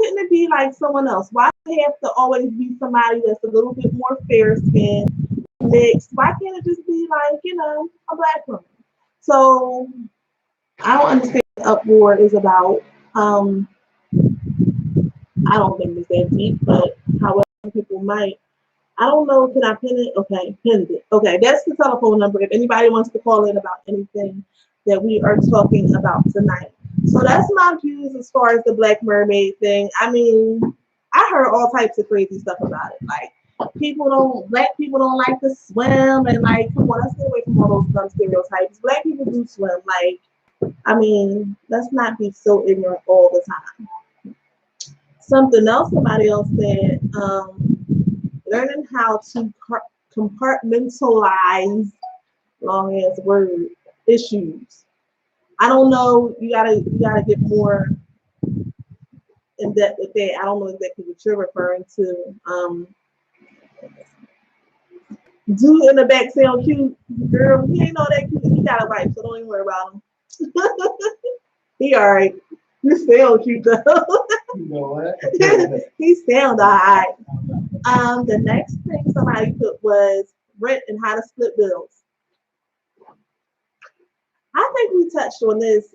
couldn't it be like someone else? Why does it have to always be somebody that's a little bit more fair skinned, mixed? Why can't it just be like, a black woman? So I don't understand what the uproar is about. Um, I don't think it's that deep, but however people might. I don't know. Can I pin it? Okay, pinned it. Okay, that's the telephone number if anybody wants to call in about anything that we are talking about tonight. So that's my views as far as the Black Mermaid thing. I mean, I heard all types of crazy stuff about it. Like black people don't like to swim, and like, come on, let's get away from all those dumb stereotypes. Black people do swim. Like, I mean, let's not be so ignorant all the time. Something else somebody else said, learning how to compartmentalize long ass word issues. I don't know. You gotta get more in depth with that. I don't know exactly what you're referring to. Dude in the back sound cute, girl. He ain't all that cute. He got a wife, so don't even worry about him. He alright. You sound cute though. You know what? He sound alright. The next thing somebody put was rent and how to split bills. I think we touched on this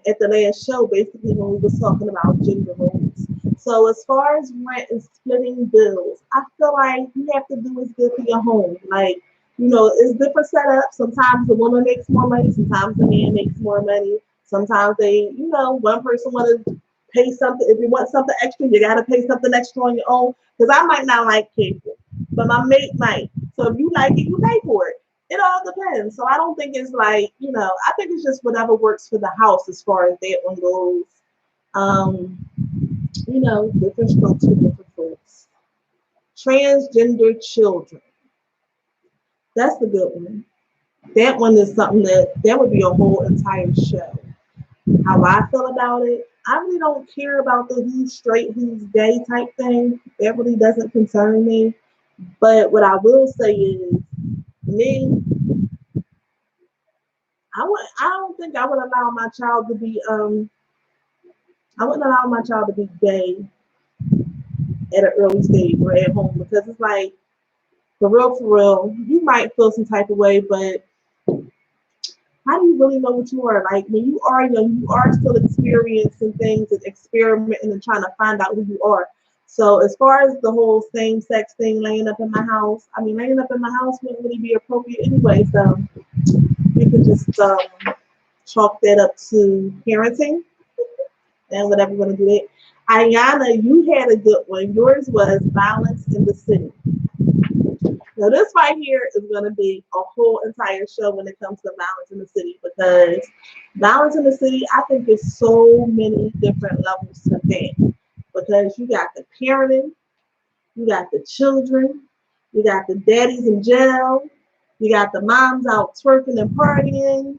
at the last show, basically when we was talking about gender roles. So as far as rent and splitting bills, I feel like you have to do what's good for your home. Like, it's different setups. Sometimes the woman makes more money, sometimes the man makes more money. Sometimes one person want to pay something. If you want something extra, you got to pay something extra on your own. Because I might not like cable, but my mate might. So if you like it, you pay for it. It all depends. So I don't think it's like, I think it's just whatever works for the house as far as that one goes. Different strokes for different folks. Transgender children. That's the good one. That one is something that would be a whole entire show. How I feel about it, I really don't care about the who's straight, who's gay type thing. That really doesn't concern me. But what I will say is, me, I don't think I would allow my child to be I wouldn't allow my child to be gay at an early stage or at home, because it's like, for real, you might feel some type of way, but how do you really know what you are? Like, when you are young, you are still experiencing things and experimenting and trying to find out who you are. So as far as the whole same sex thing laying up in my house, I mean, laying up in my house wouldn't really be appropriate anyway. So you can just chalk that up to parenting and whatever you want to do it. Ayana, you had a good one. Yours was violence in the city. Now this right here is going to be a whole entire show when it comes to violence in the city, because violence in the city, I think there's so many different levels to that. Because you got the parenting, you got the children, you got the daddies in jail, you got the moms out twerking and partying,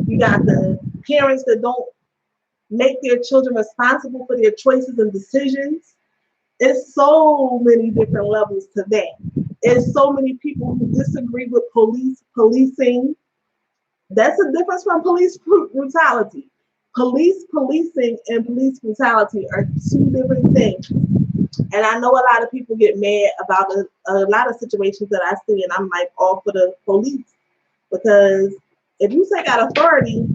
you got the parents that don't make their children responsible for their choices and decisions. There's so many different levels to that. There's so many people who disagree with policing. That's a difference from police brutality. Police policing and police brutality are two different things. And I know a lot of people get mad about a lot of situations that I see, and I'm like all for the police. Because if you take out authority,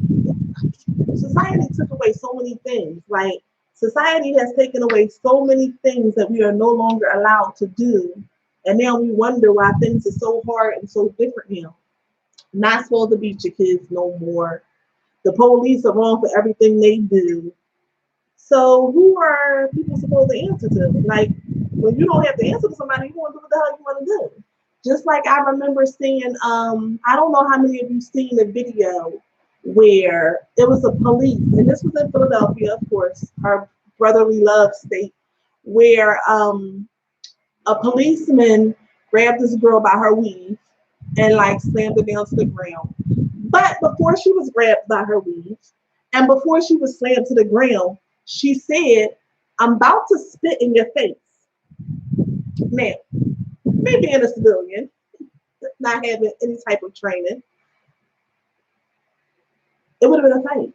society took away so many things. Like, society has taken away so many things that we are no longer allowed to do. And now we wonder why things are so hard and so different now. Not supposed to beat your kids no more. The police are wrong for everything they do. So who are people supposed to answer to? Like, when you don't have to answer to somebody, you want to do what the hell you want to do. Just like I remember seeing, I don't know how many of you seen the video where it was a police, and this was in Philadelphia, of course, our brotherly love state, where a policeman grabbed this girl by her weave and like slammed her down to the ground. But before she was grabbed by her weave and before she was slammed to the ground, she said, "I'm about to spit in your face." Now, me being a civilian, not having any type of training, it would have been a fight.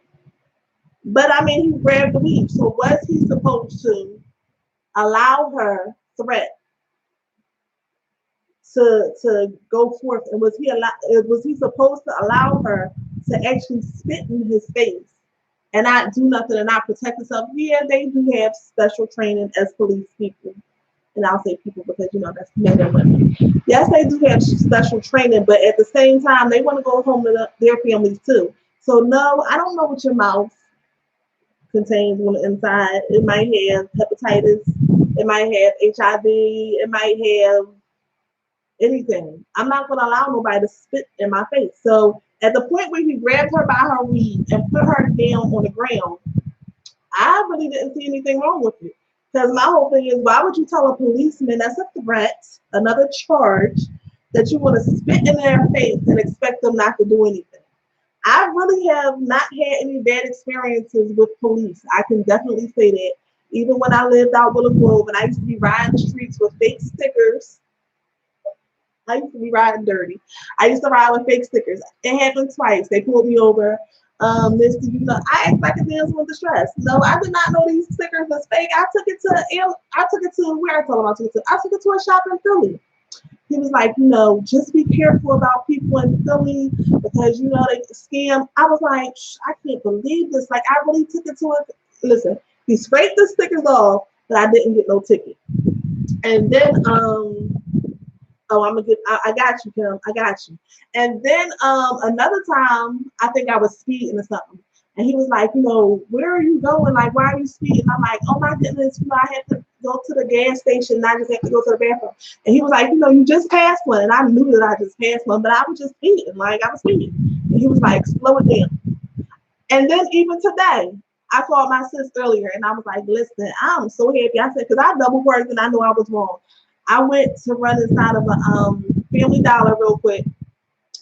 But I mean, he grabbed the weave. So was he supposed to allow her threat to go forth, and was he supposed to allow her to actually spit in his face and not do nothing and not protect herself? Yeah, they do have special training as police people, and I'll say people because that's men and women. Yes, they do have special training, but at the same time, they want to go home to their families too. So no, I don't know what your mouth contains on the inside. It might have hepatitis, it might have HIV, it might have anything. I'm not going to allow nobody to spit in my face. So at the point where he grabbed her by her weave and put her down on the ground, I really didn't see anything wrong with it. Because my whole thing is, why would you tell a policeman that's a threat, another charge, that you want to spit in their face and expect them not to do anything? I really have not had any bad experiences with police. I can definitely say that. Even when I lived out Willow Grove and I used to be riding the streets with fake stickers, I used to be riding dirty. I used to ride with fake stickers. It happened twice. They pulled me over. Mr. I act like a damsel with distress. No, I did not know these stickers was fake. I took it to where I told him I took it to. I took it to a shop in Philly. He was like, just be careful about people in Philly because they scam. I was like, I can't believe this. Like, I really took it to it. Listen, he scraped the stickers off, but I didn't get no ticket. And then oh, I got you, Kim. I got you. And then another time, I think I was speeding or something. And he was like, where are you going? Like, why are you speeding? I'm like, oh my goodness, I had to go to the gas station and I just had to go to the bathroom. And he was like, you just passed one. And I knew that I just passed one, but I was just speeding. Like, I was speeding. And he was like, slow it down. And then even today, I called my sis earlier and I was like, listen, I'm so happy. I said, because I double parked and I knew I was wrong. I went to run inside of a Family Dollar real quick,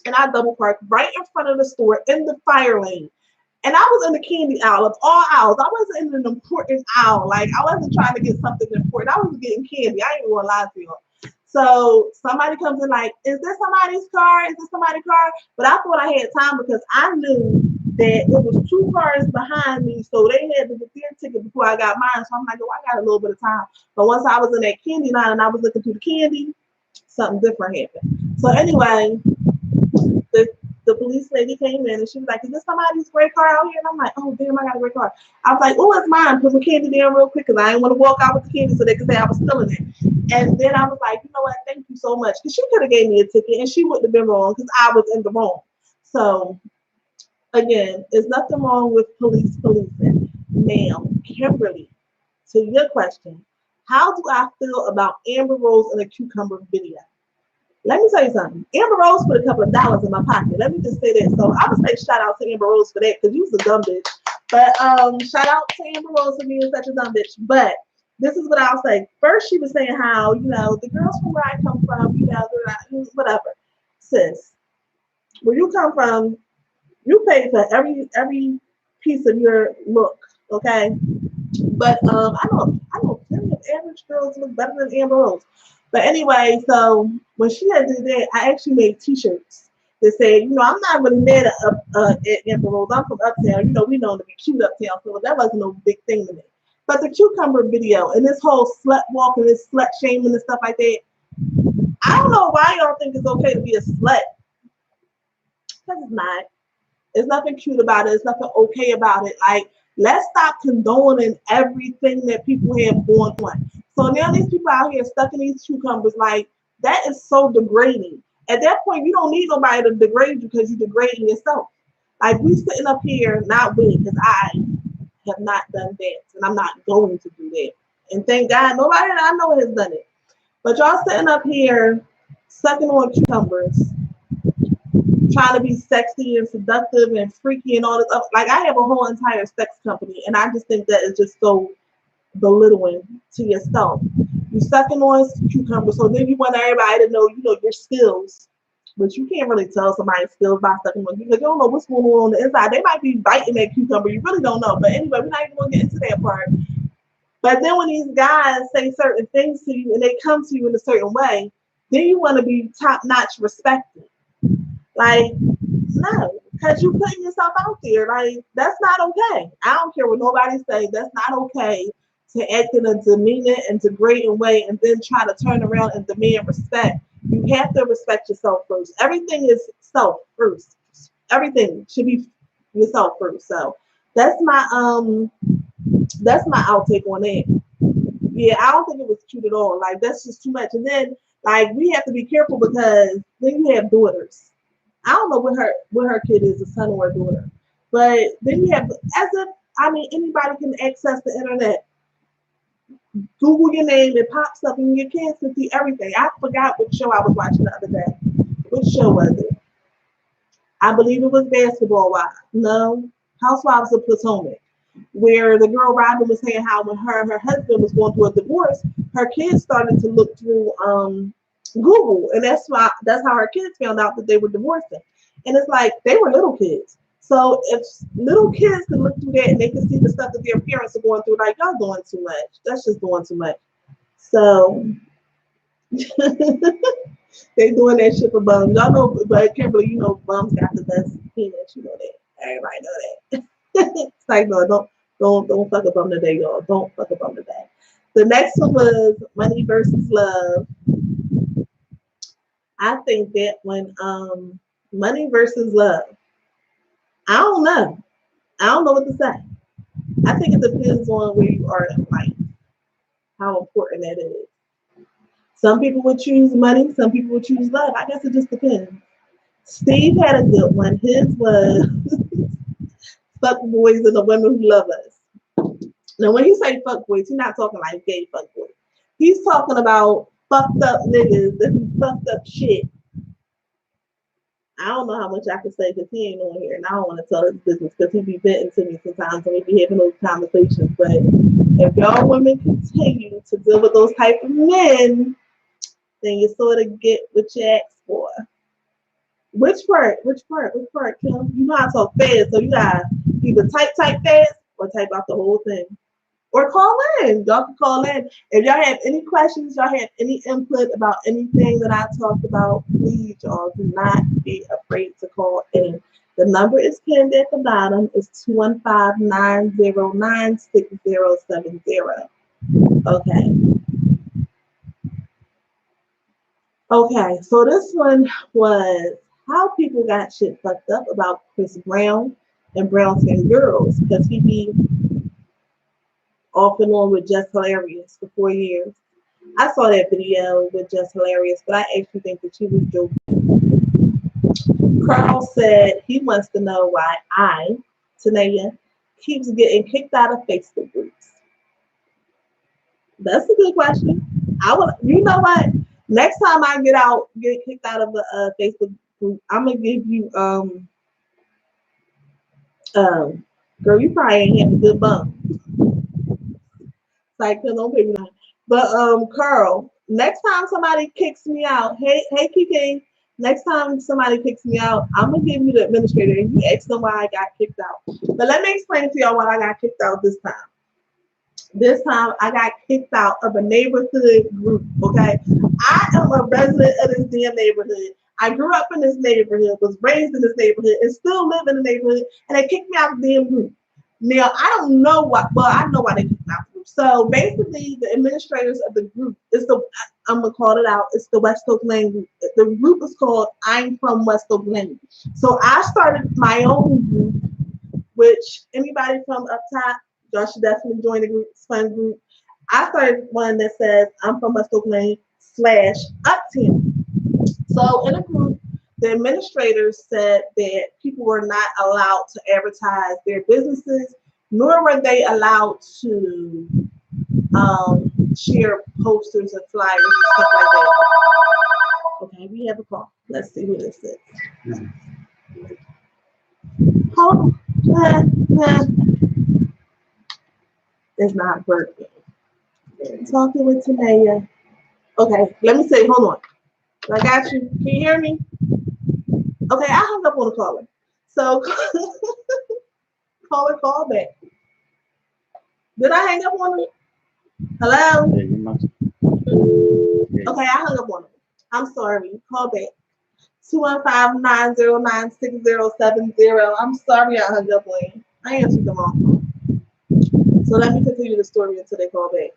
and I double parked right in front of the store in the fire lane. And I was in the candy aisle of all aisles. I wasn't in an important aisle. Like, I wasn't trying to get something important. I was getting candy. I ain't even gonna lie to you. So somebody comes in like, is this somebody's car? Is this somebody's car? But I thought I had time because I knew that it was 2 cars behind me, so they had to get their ticket before I got mine. So I'm like, oh, I got a little bit of time. But once I was in that candy line and I was looking through the candy, something different happened. So anyway, the police lady came in and she was like, is this somebody's gray car out here? And I'm like, oh, damn, I got a gray car. I was like, oh, it's mine. Put some candy down real quick because I didn't want to walk out with the candy so they could say I was stealing it. And then I was like, you know what? Thank you so much. Because she could have gave me a ticket and she wouldn't have been wrong because I was in the wrong. So again, there's nothing wrong with policing. Now, Kimberly, to your question, how do I feel about Amber Rose in a cucumber video? Let me tell you something. Amber Rose put a couple of dollars in my pocket. Let me just say that. So I would say shout out to Amber Rose for that because you was a dumb bitch. But shout out to Amber Rose for being such a dumb bitch. But this is what I'll say. First, she was saying how, the girls from where I come from, whatever. Sis, where you come from, you pay for every piece of your look, okay? But I know plenty of average girls look better than Amber Rose. But anyway, so when she had did that, I actually made T-shirts that said, I'm not really mad at Amber Rose. I'm from Uptown. We know to be cute Uptown, so that wasn't no big thing to me. But the cucumber video and this whole slut walk and this slut shaming and stuff like that, I don't know why y'all think it's okay to be a slut. Because it's not. There's nothing cute about it. There's nothing okay about it. Like, let's stop condoning everything that people have going on. So now these people out here stuck in these cucumbers, like, that is so degrading. At that point, you don't need nobody to degrade you because you're degrading yourself. Like, we sitting up here, not we, because I have not done that, and I'm not going to do that. And thank God, nobody that I know has done it. But y'all sitting up here, sucking on cucumbers, trying to be sexy and seductive and freaky and all this stuff. Like, I have a whole entire sex company, and I just think that is just so belittling to yourself. You sucking on cucumbers, so then you want everybody to know, your skills. But you can't really tell somebody's skills by sucking on because you don't know what's going on the inside. They might be biting that cucumber. You really don't know. But anyway, we're not even going to get into that part. But then when these guys say certain things to you and they come to you in a certain way, then you want to be top-notch respected. Like, no, because you're putting yourself out there. Like, that's not okay. I don't care what nobody says. That's not okay to act in a demeaning and degrading way and then try to turn around and demand respect. You have to respect yourself first. Everything is self first. Everything should be yourself first. So that's my outtake on that. Yeah, I don't think it was cute at all. Like that's just too much. And then like we have to be careful because then you have daughters. I don't know what her kid is, a son or a daughter. But then you have as if I mean anybody can access the internet. Google your name, it pops up and your kids can see everything. I forgot what show I was watching the other day. What show was it? I believe it was Basketball Wives. No, Housewives of Potomac, where the girl Robin was saying how when her and her husband was going through a divorce, her kids started to look through Google, and that's how her kids found out that they were divorcing. And it's like they were little kids. So if little kids can look through that and they can see the stuff that their parents are going through, like y'all doing too much. That's just doing too much. So they doing that shit for bums. Y'all know, but Kimberly, you know, bums got the best penis. You know that. Everybody know that. It's like no, don't fuck a bum today, y'all. Don't fuck a bum today. The next one was Money versus Love. I think that when Money versus Love, I don't know. I don't know what to say. I think it depends on where you are in life, how important that is. Some people would choose money, some people would choose love. I guess it just depends. Steve had a good one. His was fuck boys and the women who love us. Now, when he say fuck boys, he's not talking like gay fuck boys. He's talking about fucked up niggas that do fucked up shit. I don't know how much I can say because he ain't on here, and I don't want to tell his business because he be venting to me sometimes, and we be having those conversations. But if y'all women continue to deal with those type of men, then you sort of get what you asked for. Which part? Which part, Kim? You know how to talk fast, so you gotta either type fast or type out the whole thing. Or call in. Y'all can call in. If y'all have any questions, y'all have any input about anything that I talked about, please, y'all do not be afraid to call in. The number is pinned at the bottom. It's 215-909-6070. Okay. Okay, so this one was how people got shit fucked up about Chris Brown and brown skin girls because he be off and on with Just Hilarious for 4 years. I saw that video with Just Hilarious, but I actually think that she was joking. Carl said he wants to know why Tahnia, keeps getting kicked out of Facebook groups. That's a good question. You know what? Next time I get kicked out of a Facebook group, I'm gonna give you girl, you probably ain't have a good bum. Like, don't pay me that. But Carl, next time somebody kicks me out, hey Kiki, next time somebody kicks me out, I'm gonna give you the administrator and you ask them why I got kicked out. But let me explain to y'all why I got kicked out this time. This time I got kicked out of a neighborhood group. Okay, I am a resident of this damn neighborhood. I grew up in this neighborhood, was raised in this neighborhood, and still live in the neighborhood, and they kicked me out of the damn group. Now, I don't know why, well, I know why they kicked me out of the group. So basically, the administrators of the group, I'm going to call it out, it's the West Oak Lane group. The group is called I'm from West Oak Lane. So I started my own group, which anybody from up top, y'all should definitely join the group. It's a fun group. I started one that says I'm from West Oak Lane /Uptown. So in a group, the administrators said that people were not allowed to advertise their businesses, nor were they allowed to share posters and flyers and stuff like that. Okay, we have a call. Let's see who this is. Oh, it's not working. Talking with Tahnia. Okay, let me say, hold on. I got you. Can you hear me? Okay, I hung up on the caller. So caller, call back. Did I hang up on it? Hello? Okay, I hung up on it. I'm sorry. Call back. 215-909-6070. I'm sorry I hung up on you. I answered the wrong phone. So let me continue the story until they call back.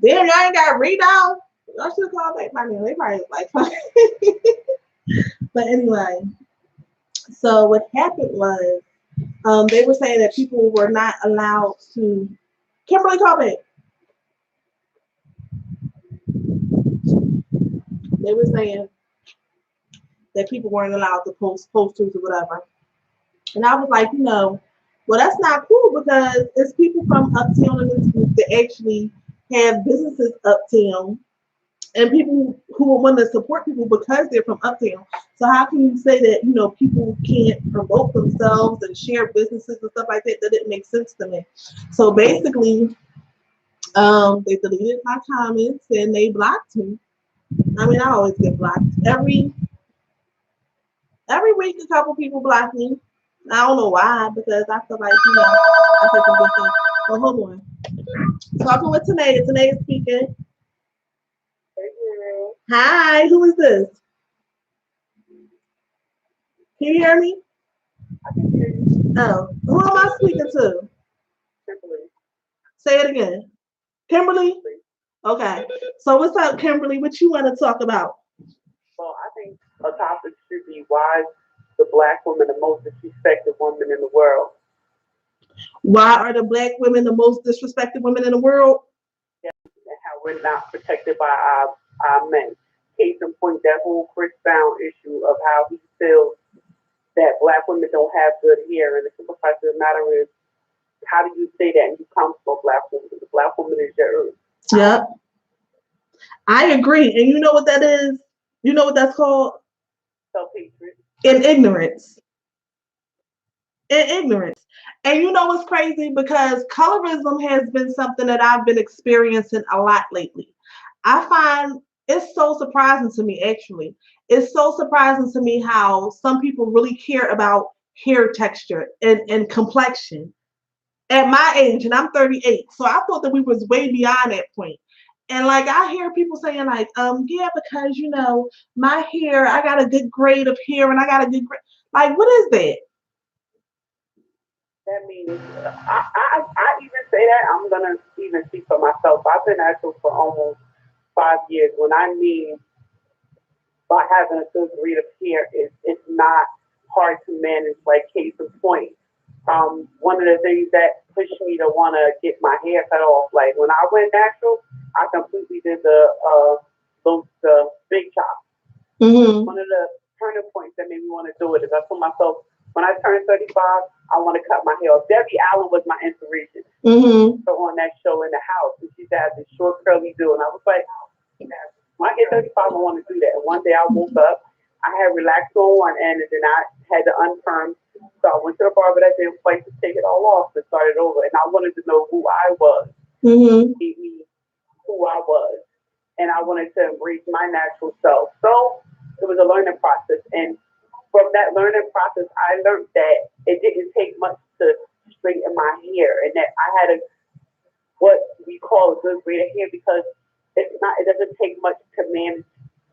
Damn, y'all ain't got read down. Y'all should call back by now. They probably like fine. But anyway, so what happened was they were saying that people were not allowed to. Kimberly, call back. They were saying that people weren't allowed to post posters or whatever. And I was like, well, that's not cool because it's people from uptown in this group that actually have businesses uptown and people who want to support people because they're from uptown. So how can you say that, people can't promote themselves and share businesses and stuff like that? That didn't make sense to me. So basically, they deleted my comments and they blocked me. I mean, I always get blocked. Every week a couple people block me. I don't know why, because I feel like, I take some good stuff. Oh, hold on. Talking with Tahnia. Tahnia speaking. Hi, who is this? Can you hear me? I can hear you. Oh, who am I speaking to? Kimberly. Say it again. Kimberly? Okay. So what's up, Kimberly? What you want to talk about? Well, I think a topic should be why the black woman the most disrespected woman in the world. Why are the black women the most disrespected women in the world? Yeah, and how we're not protected by our men. Case in point, that whole Chris Brown issue of how he feels that black women don't have good hair. And the simple fact of the matter is, how do you say that and you come from a black woman? The black woman is your earth. Yep. I agree. And you know what that is? You know what that's called? Self-hatred. In ignorance. In ignorance. And you know what's crazy? Because colorism has been something that I've been experiencing a lot lately. I find it's so surprising to me, actually. It's so surprising to me how some people really care about hair texture and complexion. At my age, and I'm 38, so I thought that we was way beyond that point. And like I hear people saying like, yeah, because my hair, I got a good grade of hair, and I got a good grade. Like, what is that? That means I even say that I'm gonna even speak for myself. I've been natural for almost 5 years. When I mean by having a good grade of hair, it's not hard to manage. Like case in point, one of the things that pushed me to want to get my hair cut off, like when I went natural, I completely did the big chop. Mm-hmm. One of the turning points that made me want to do it is I told myself when I turned 35, I want to cut my hair off. Debbie Allen was my inspiration. Mm-hmm. So on that show in the house, and she had this short curly do, and I was like, when I get 35, I want to do that. And one day I woke up, I had relaxed on one end, and then I had to unperm. So I went to the barber that day and place to take it all off and started over. And I wanted to know who I was. Mm-hmm. Who I was. And I wanted to embrace my natural self. So it was a learning process. And from that learning process, I learned that it didn't take much to straighten my hair, and that I had what we call a good grade of hair because it doesn't take much to manage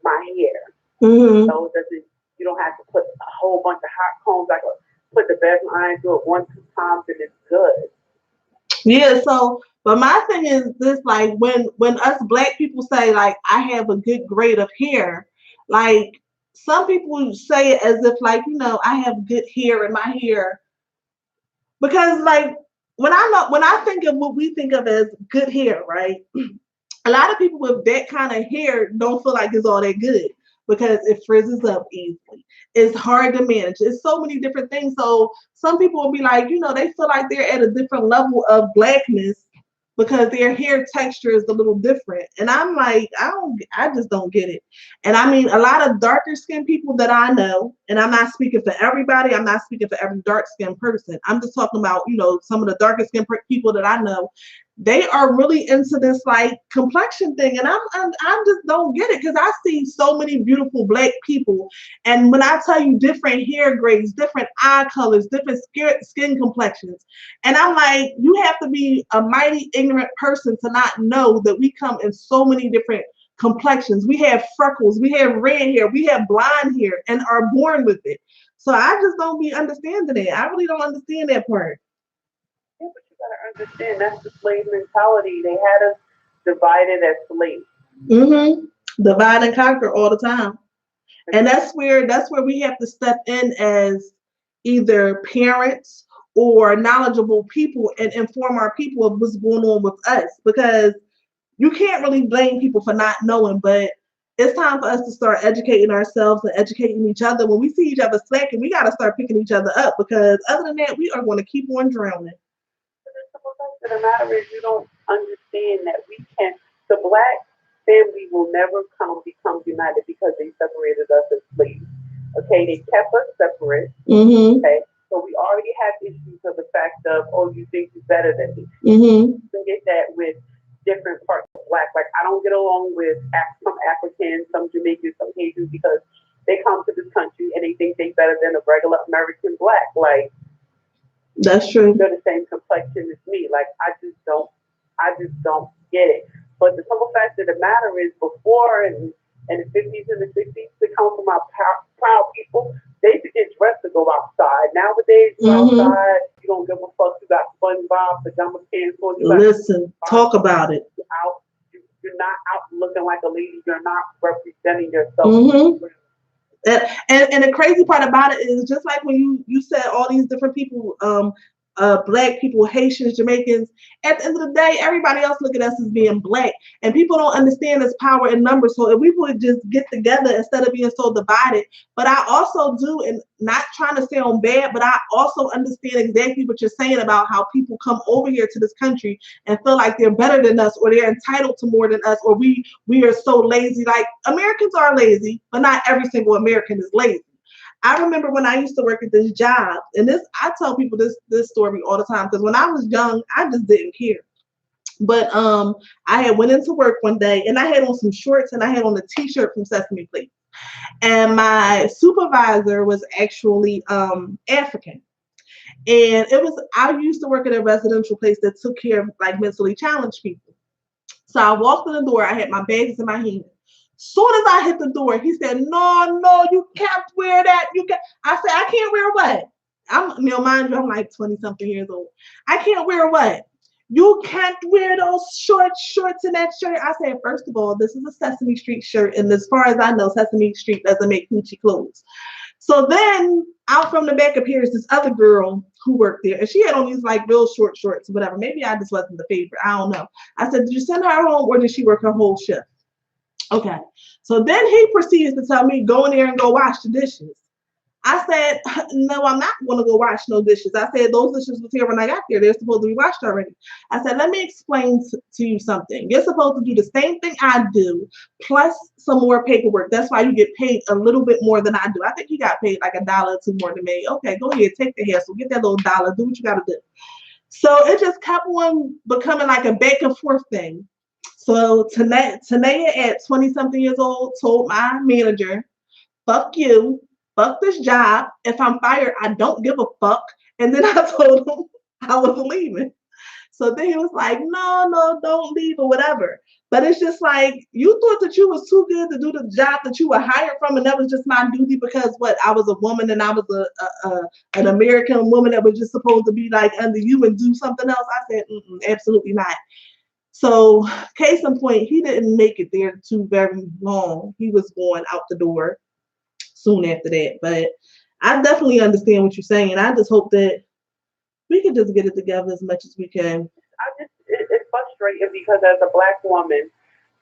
my hair. Mm-hmm. So it doesn't, you don't have to put a whole bunch of hot combs. I could put the best iron, do it 1-2 times, and it's good. Yeah, so but my thing is this, like when us black people say like I have a good grade of hair, like some people say it as if like, I have good hair in my hair. Because like when I think of what we think of as good hair, right? A lot of people with that kind of hair don't feel like it's all that good because it frizzes up easily. It's hard to manage. It's so many different things. So some people will be like, they feel like they're at a different level of blackness because their hair texture is a little different. And I'm like, I just don't get it. And I mean, a lot of darker skinned people that I know, and I'm not speaking for everybody, I'm not speaking for every dark skinned person. I'm just talking about, some of the darker skinned people that I know. They are really into this like complexion thing, and I just don't get it because I see so many beautiful black people, and when I tell you different hair grades, different eye colors, different skin complexions, and I'm like, you have to be a mighty ignorant person to not know that we come in so many different complexions. We have freckles, we have red hair, we have blonde hair, and are born with it. So I just don't be understanding it. I really don't understand that part. Yeah, but gotta understand that's the slave mentality. They had us divided as slaves. Divide and conquer all the time. And that's where we have to step in as either parents or knowledgeable people and inform our people of what's going on with us, because you can't really blame people for not knowing, but it's time for us to start educating ourselves and educating each other. When we see each other slacking, we got to start picking each other up, because other than that, we are going to keep on drowning. The simple fact of the matter is you don't understand that we can. The black family will never become united because they separated us as slaves. Okay, they kept us separate. Mm-hmm. Okay, so we already have issues of the fact of, oh, you think you're better than me. Mm-hmm. You get that with different parts of black. Like I don't get along with some Africans, some Jamaicans, some Haitians because they come to this country and they think they're better than a regular American black. Like that's true. They're the same complexion as me. Like I just don't get it. But the simple fact of the matter is, before in the 50s and the 60s, to come from our proud people, they used to get dressed to go outside. Nowadays, you outside, you don't give a fuck. You got SpongeBob pajama pants on. Listen, talk about it. Out, you're not out looking like a lady. You're not representing yourself. And the crazy part about it is, just like when you said all these different people, black people, Haitians, Jamaicans, at the end of the day, everybody else look at us as being black, and people don't understand this power in numbers. So if we would just get together instead of being so divided. But I also do, and not trying to sound bad, but I also understand exactly what you're saying about how people come over here to this country and feel like they're better than us, or they're entitled to more than us, or we are so lazy. Like, Americans are lazy, but not every single American is lazy. I remember when I used to work at this job, and I tell people this story all the time, because when I was young, I just didn't care. But I had went into work one day, and I had on some shorts, and I had on a T-shirt from Sesame Place, and my supervisor was actually African, and I used to work at a residential place that took care of like mentally challenged people. So I walked in the door. I had my bags in my hand. Soon as I hit the door, he said, "No, you can't wear that. You can." I said, "I can't wear what?" Mind you, I'm like 20 something years old. "I can't wear what? You can't wear those shorts and that shirt." I said, "First of all, this is a Sesame Street shirt, and as far as I know, Sesame Street doesn't make Gucci clothes." So then out from the back appears this other girl who worked there, and she had on these like real short shorts, whatever. Maybe I just wasn't the favorite. I don't know. I said, "Did you send her home, or did she work her whole shift?" Okay. So then he proceeds to tell me, "Go in there and go wash the dishes." I said, "No, I'm not going to go wash no dishes." I said, "Those dishes was here when I got there. They're supposed to be washed already." I said, "Let me explain to you something. You're supposed to do the same thing I do, plus some more paperwork. That's why you get paid a little bit more than I do." I think you got paid like $1 or $2 more than me. Okay, go ahead, take the hassle, get that little dollar, do what you got to do. So it just kept on becoming like a back and forth thing. So Tahnia at 20 something years old told my manager, "Fuck you, fuck this job. If I'm fired, I don't give a fuck." And then I told him I was leaving. So then he was like, "No, don't leave," or whatever. But it's just like, you thought that you was too good to do the job that you were hired from, and that was just my duty because what, I was a woman, and I was an American woman that was just supposed to be like under you and do something else. I said, absolutely not. So, case in point, he didn't make it there too very long. He was going out the door soon after that. But I definitely understand what you're saying. I just hope that we can just get it together as much as we can. It's frustrating because as a black woman,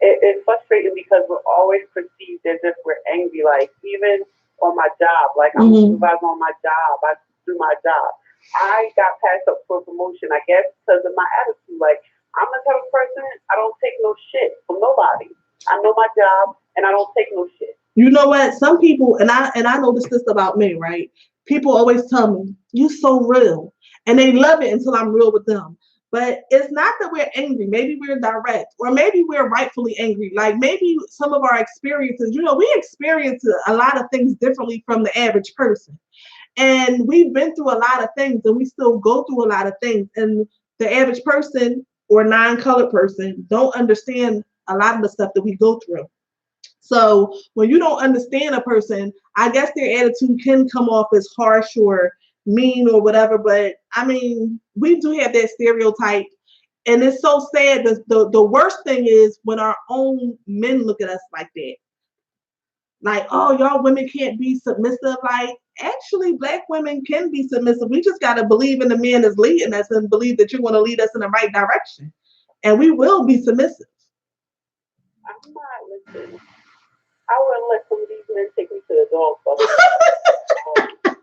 it's frustrating because we're always perceived as if we're angry. Like even on my job, like I'm a supervisor on my job, I do my job. I got passed up for promotion, I guess, because of my attitude. Like I'm the type of person, I don't take no shit from nobody. I know my job and I don't take no shit. You know what? Some people, and I noticed this about me, right? People always tell me, "You so real." And they love it until I'm real with them. But it's not that we're angry. Maybe we're direct, or maybe we're rightfully angry. Like maybe some of our experiences, we experience a lot of things differently from the average person. And we've been through a lot of things, and we still go through a lot of things. And the average person or non-colored person don't understand a lot of the stuff that we go through. So when you don't understand a person, I guess their attitude can come off as harsh or mean or whatever, but I mean, we do have that stereotype. And it's so sad. The worst thing is when our own men look at us like that. Like, oh, y'all women can't be submissive. Like, actually, black women can be submissive. We just got to believe in the man that's leading us and believe that you're going to lead us in the right direction. And we will be submissive. I'm not listening. I wouldn't let some of these men take me to the dog fuck.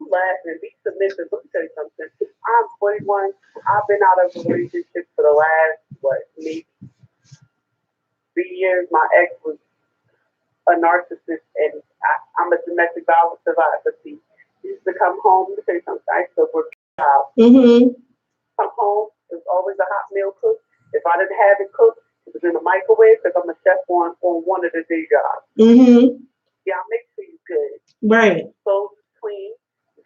Laugh and be submissive. Let me tell you something. I'm 41. I've been out of a relationship for the last, maybe 3 years. My ex was a narcissist, and I'm a domestic violence survivor. See, he used to come home. Let me tell you something. I used to work out. Come home. There's always a hot meal cooked. If I didn't have it cooked, it was in the microwave because I'm a chef on one of the day jobs. Yeah, I make sure you're good. Right. Clothes is clean.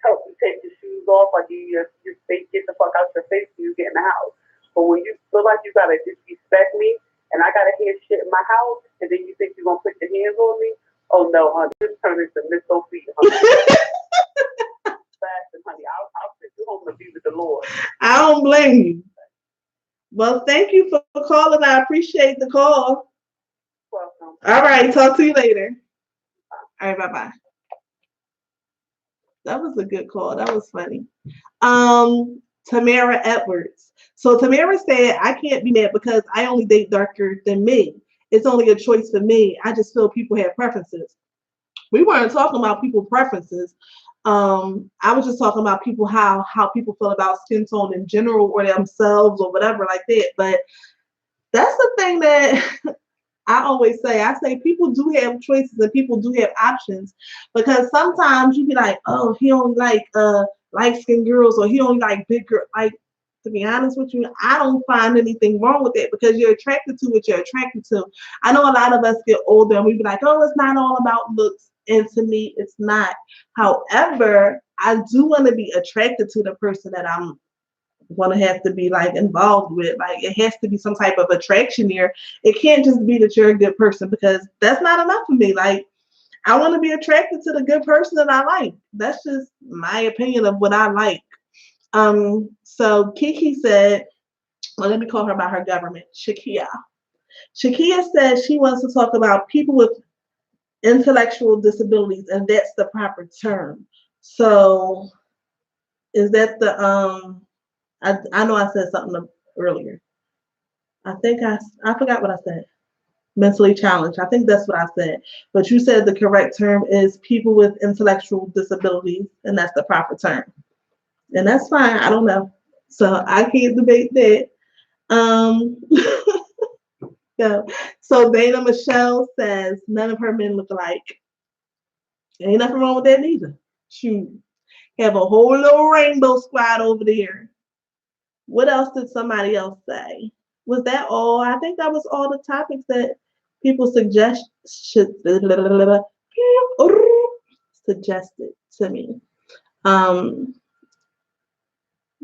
Help you take your shoes off. I give you your face. Get the fuck out your face when you get in the house. But when you feel like you gotta disrespect me and I gotta hear shit in my house, and then you think you're gonna put your hands on me, oh no, honey, this turn into Miss Sophie, honey. Fast and honey, I'll send you home to be with the Lord. I don't blame you. Well, thank you for calling. I appreciate the call. Welcome. All right, talk to you later. All right, bye-bye. That was a good call. That was funny. Tamara Edwards. So Tamara said, I can't be mad because I only date darker than me. It's only a choice for me. I just feel people have preferences. We weren't talking about people preferences. I was just talking about people, how people feel about skin tone in general or themselves or whatever like that. But that's the thing that I always say. I say people do have choices and people do have options, because sometimes you be like, oh, he only like light skinned girls, or he only like big girls. Like, to be honest with you, I don't find anything wrong with that, because you're attracted to what you're attracted to. I know a lot of us get older and we be like, oh, it's not all about looks. And to me, it's not. However, I do want to be attracted to the person that I'm going to have to be like involved with. Like, it has to be some type of attraction here. It can't just be that you're a good person, because that's not enough for me. Like, I want to be attracted to the good person that I like. That's just my opinion of what I like. So Kiki said, well, let me call her by her government, Shakia. Shakia said she wants to talk about people with intellectual disabilities, and that's the proper term. So is that the I know I said something earlier. I think I forgot what I said. Mentally challenged. I think that's what I said. But you said the correct term is people with intellectual disabilities, and that's the proper term. And that's fine. I don't know. So I can't debate that. Yeah. So Dana Michelle says none of her men look alike. Ain't nothing wrong with that neither. Shoot. Have a whole little rainbow squad over there. What else did somebody else say? Was that all? I think that was all the topics that people suggested to me.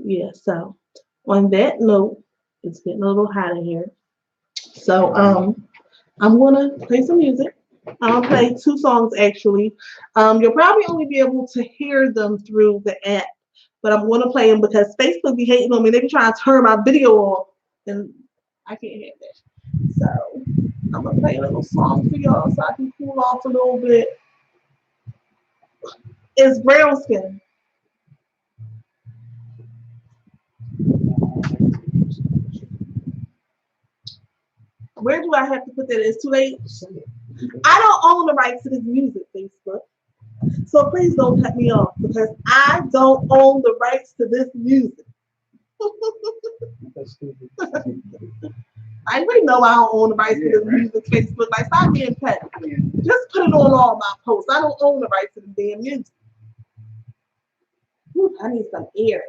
Yeah, so on that note, it's getting a little hot in here. So I'm gonna play some music. I'll play 2 songs actually. You'll probably only be able to hear them through the app, but I'm gonna play them because Facebook be hating on me. They be trying to turn my video off, and I can't have that. So I'm gonna play a little song for y'all so I can cool off a little bit. It's Brown Skin. Where do I have to put that? It's too late. I don't own the rights to this music, Facebook. So please don't cut me off, because I don't own the rights to this music. I really know I don't own the rights to this music, Facebook. Like, stop being petty. Just put it on all my posts. I don't own the rights to the damn music. Ooh, I need some air.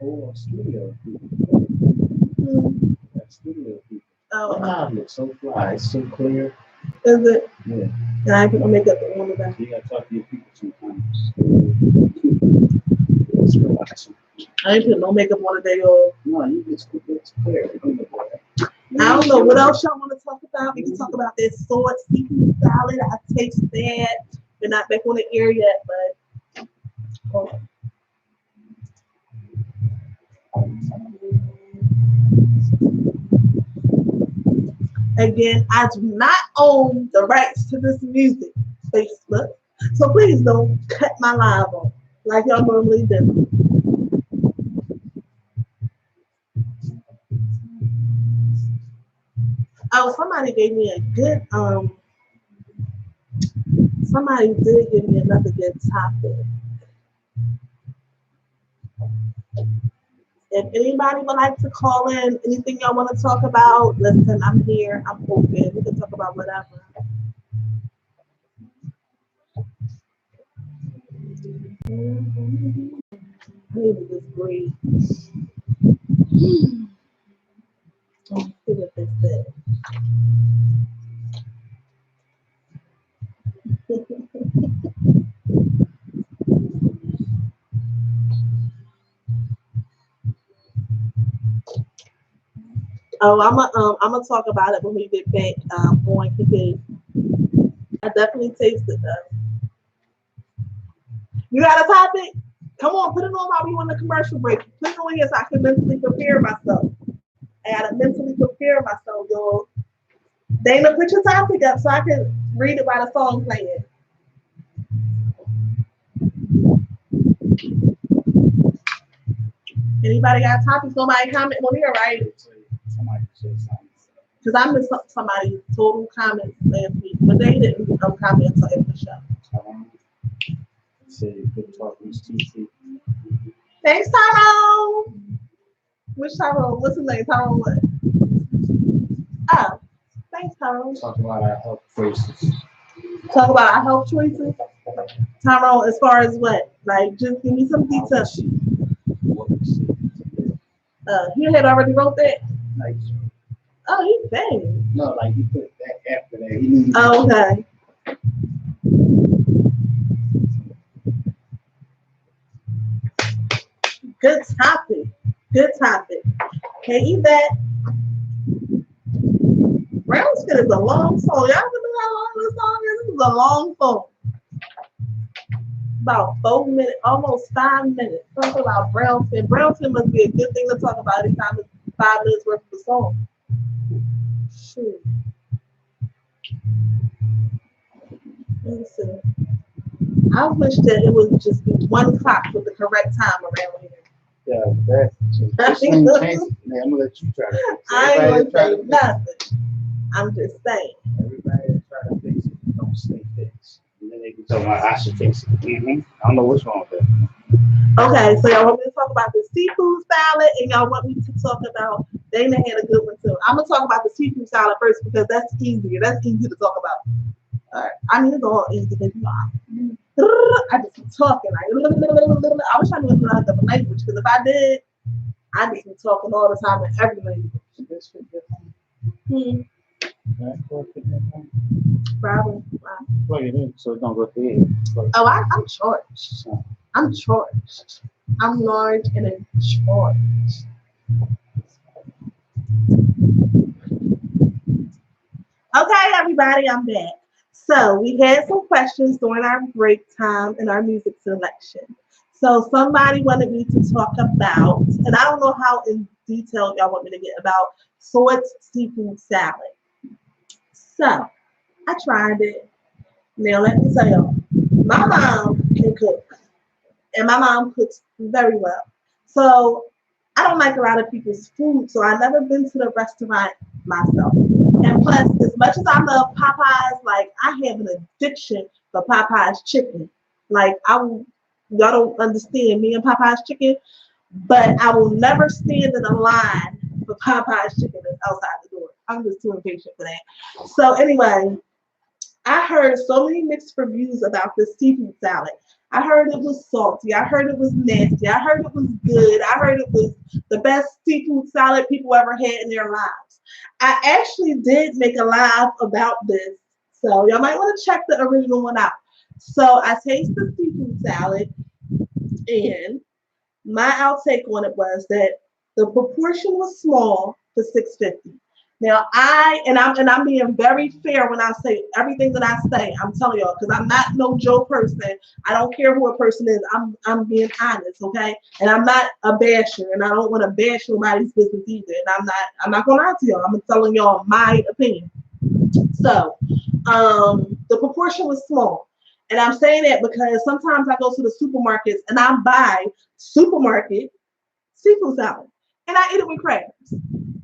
Whole studio people. Studio people. Oh, wow, it's so fly, it's so clear. Is it? Yeah. And I put my makeup on that. You gotta talk to your people sometimes. It's relaxing. I ain't put no makeup on today, y'all. No, you just it's clear. I don't know what else y'all want to talk about. We can talk about this sword seafood salad. I taste that. We're not back on the air yet, but Again, I do not own the rights to this music, Facebook. So please don't cut my live off like y'all normally do. Oh, somebody gave me a good somebody did give me another good topic. If anybody would like to call in, anything y'all want to talk about, listen, I'm here. I'm open. We can talk about whatever. I need to just breathe. Let's see what this says. Oh, I'm gonna talk about it when we get back on because I definitely tasted that. You got a topic? Come on, put it on while we on the commercial break. Put it on here so I can mentally prepare myself. I gotta mentally prepare myself, y'all. Dana, put your topic up so I can read it while the song playing. Anybody got topics? Nobody comment on here, right? Somebody said something. Because I missed somebody's total comments last week, but they didn't comment until after the show. Said good talk with TC. Thanks, Tyrone. Which Tyrone? What's his name? Tyrone what? Oh, thanks, Tyrone. Talk about our health choices. Talk about our health choices. Tyrone, as far as what? Like, just give me some details. What we see. You had already wrote that? Like, Oh, he's banging. no, like you put that after that. He knew. Oh, okay. Good topic. Good topic. Hey, Yvette. Brown Skin is a long song. Y'all remember how long this song is? This is a long song. About 4 minutes, almost 5 minutes. Something about brown skin. Brown skin must be a good thing to talk about anytime it's 5 minutes worth of the song. Shoot. Let me see. I wish that it would just be 1 o'clock with the correct time around here. Yeah, that's man, I'm gonna let you try to fix it. I ain't Everybody gonna say nothing. I'm just saying. Everybody that try to fix it, don't stay fixed. And then they can tell me I should fix it. I don't know what's wrong with that. Okay, so y'all want me to talk about the seafood salad, and y'all want me to talk about Dana had a good one too. I'm gonna talk about the seafood salad first because that's easier. That's easy to talk about. All right, I mean it's all easy because you know I just be talking like I wish I knew another language because if I did, I'd just be talking all the time in every language. Probably. Plug it in so it don't go through here. Oh, I'm charged. I'm charged. I'm large and in charge. Okay, everybody, I'm back. So we had some questions during our break time in our music selection. So somebody wanted me to talk about, and I don't know how in detail y'all want me to get about Swords seafood salad. So I tried it. Now let me tell y'all, my mom can cook, and my mom cooks very well. So I don't like a lot of people's food, so I've never been to the restaurant myself. And plus, as much as I love Popeyes, like I have an addiction for Popeyes chicken. Like y'all don't understand me and Popeyes chicken, but I will never stand in a line for Popeyes chicken that's outside the door. I'm just too impatient for that. So anyway, I heard so many mixed reviews about this seafood salad. I heard it was salty. I heard it was nasty. I heard it was good. I heard it was the best seafood salad people ever had in their lives. I actually did make a live about this, so y'all might want to check the original one out. So I tasted the seafood salad, and my outtake on it was that the proportion was small for $6.50. Now I'm being very fair when I say everything that I say. I'm telling y'all because I'm not no Joe person. I don't care who a person is. I'm being honest, okay? And I'm not a basher, and I don't want to bash nobody's business either. And I'm not gonna lie to y'all. I'm telling y'all my opinion. So the proportion was small. And I'm saying that because sometimes I go to the supermarkets and I buy supermarket seafood salad. And I eat it with crabs.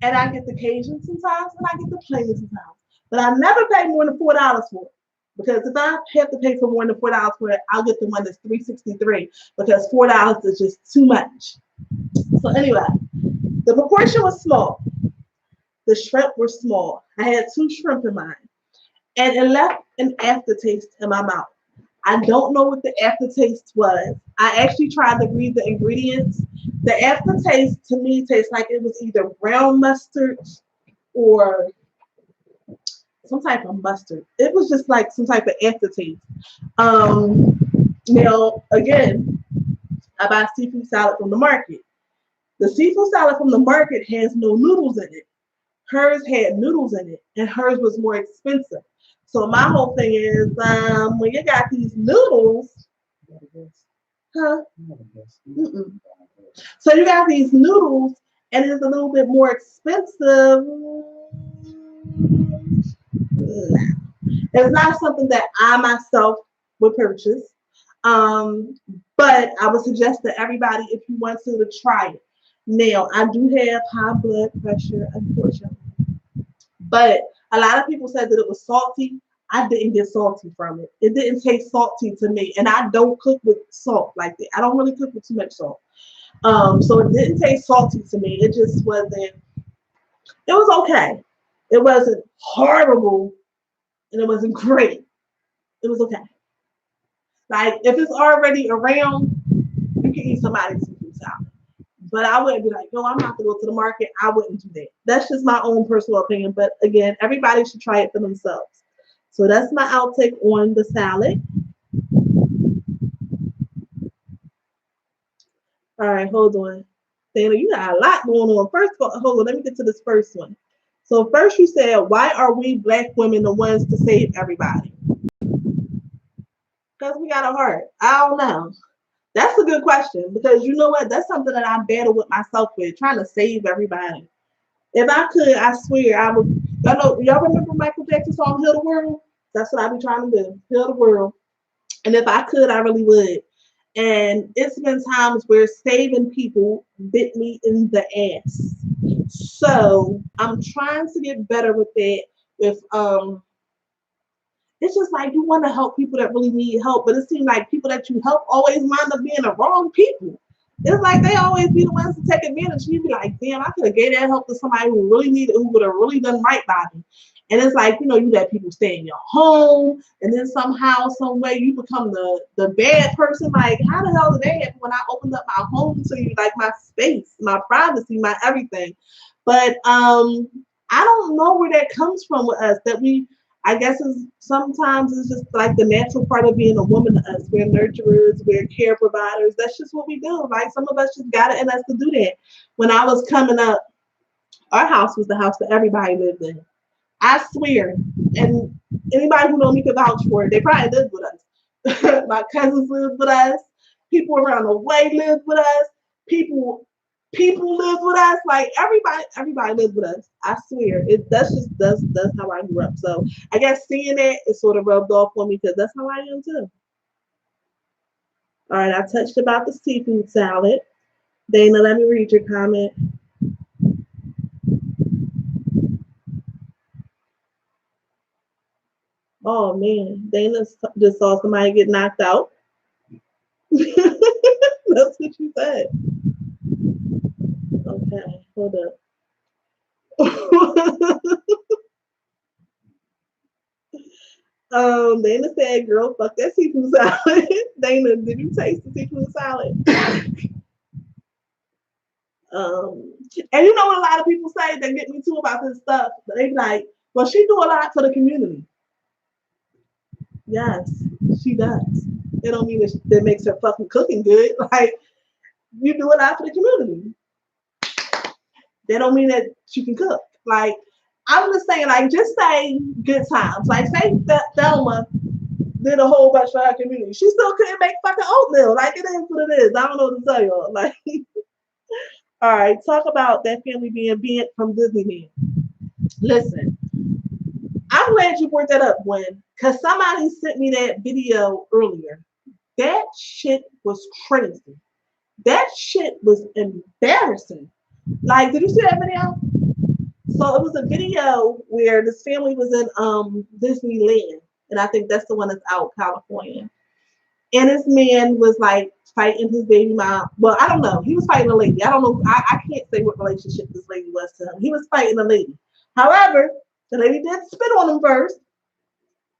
And I get the Cajun sometimes and I get the plain sometimes. But I never pay more than $4 for it. Because if I have to pay for more than $4 for it, I'll get the one that's $3.63 because $4 is just too much. So anyway, the proportion was small. The shrimp were small. I had 2 shrimp in mine. And it left an aftertaste in my mouth. I don't know what the aftertaste was. I actually tried to read the ingredients. The aftertaste to me tastes like it was either brown mustard or some type of mustard. It was just like some type of aftertaste. Now, again, I buy seafood salad from the market. The seafood salad from the market has no noodles in it. Hers had noodles in it, and hers was more expensive. So my whole thing is, when you got these noodles, huh? Mm-mm. So you got these noodles, and it's a little bit more expensive. It's not something that I myself would purchase. Um, but I would suggest that everybody, if you want to try it. Now, I do have high blood pressure, unfortunately. But a lot of people said that it was salty. I didn't get salty from it. It didn't taste salty to me. And I don't cook with salt like that. I don't really cook with too much salt. So it didn't taste salty to me. It just wasn't, it was okay. It wasn't horrible and it wasn't great. It was okay. Like if it's already around, you can eat somebody's seafood salad. But I wouldn't be like, no, I'm not going to go to the market. I wouldn't do that. That's just my own personal opinion. But again, everybody should try it for themselves. So that's my outtake on the salad. All right, hold on. Dana, you got a lot going on. First of all, hold on. Let me get to this first one. So first you said, why are we Black women the ones to save everybody? Because we got a heart. I don't know. That's a good question because you know what? That's something that I battle with myself with, trying to save everybody. If I could, I swear I would. Y'all remember Michael Jackson's song "Heal the World"? That's what I be trying to do, heal the world. And if I could, I really would. And it's been times where saving people bit me in the ass. So I'm trying to get better with that. With it's just like you want to help people that really need help, but it seems like people that you help always wind up being the wrong people. It's like they always be the ones to take advantage. You be like, damn, I could have gave that help to somebody who really needed, who would have really done right by me. And it's like, you know, you let people stay in your home, and then somehow, some way, you become the bad person. Like, how the hell did that happen when I opened up my home to you, like my space, my privacy, my everything? But I don't know where that comes from with us. That we, I guess, is sometimes it's just like the natural part of being a woman to us. We're nurturers, we're care providers. That's just what we do. Like some of us just got it in us to do that. When I was coming up, our house was the house that everybody lived in. I swear, and anybody who knows me can vouch for it. They probably lived with us. My cousins lived with us. People around the way lived with us. People lived with us. Like everybody lived with us. I swear, that's how I grew up. So I guess seeing that it sort of rubbed off on me because that's how I am too. All right, I touched about the seafood salad. Dana, let me read your comment. Oh man, Dana just saw somebody get knocked out. That's what you said. Okay, hold up. Dana said, "Girl, fuck that seafood salad." Dana, did you taste the seafood salad? And you know what a lot of people say? They get me too about this stuff. They be like, "Well, she do a lot for the community." Yes, she does. It don't mean that makes her fucking cooking good. Like you do a lot for the community. That don't mean that she can cook. Like I'm just saying, like just say good times. Like say that Thelma did a whole bunch for her community. She still couldn't make fucking oatmeal. Like it is what it is. I don't know what to tell y'all. Like, all right, talk about that family being banned from Disneyland. Listen, I I'm glad you brought that up, Gwen, because somebody sent me that video earlier. That shit was crazy. That shit was embarrassing. Like, did you see that video? So it was a video where this family was in Disneyland, and I think that's the one that's out in California. And this man was like fighting his baby mom. Well, I don't know. He was fighting a lady. I don't know. I can't say what relationship this lady was to him. He was fighting a lady. However, the lady did spit on him first.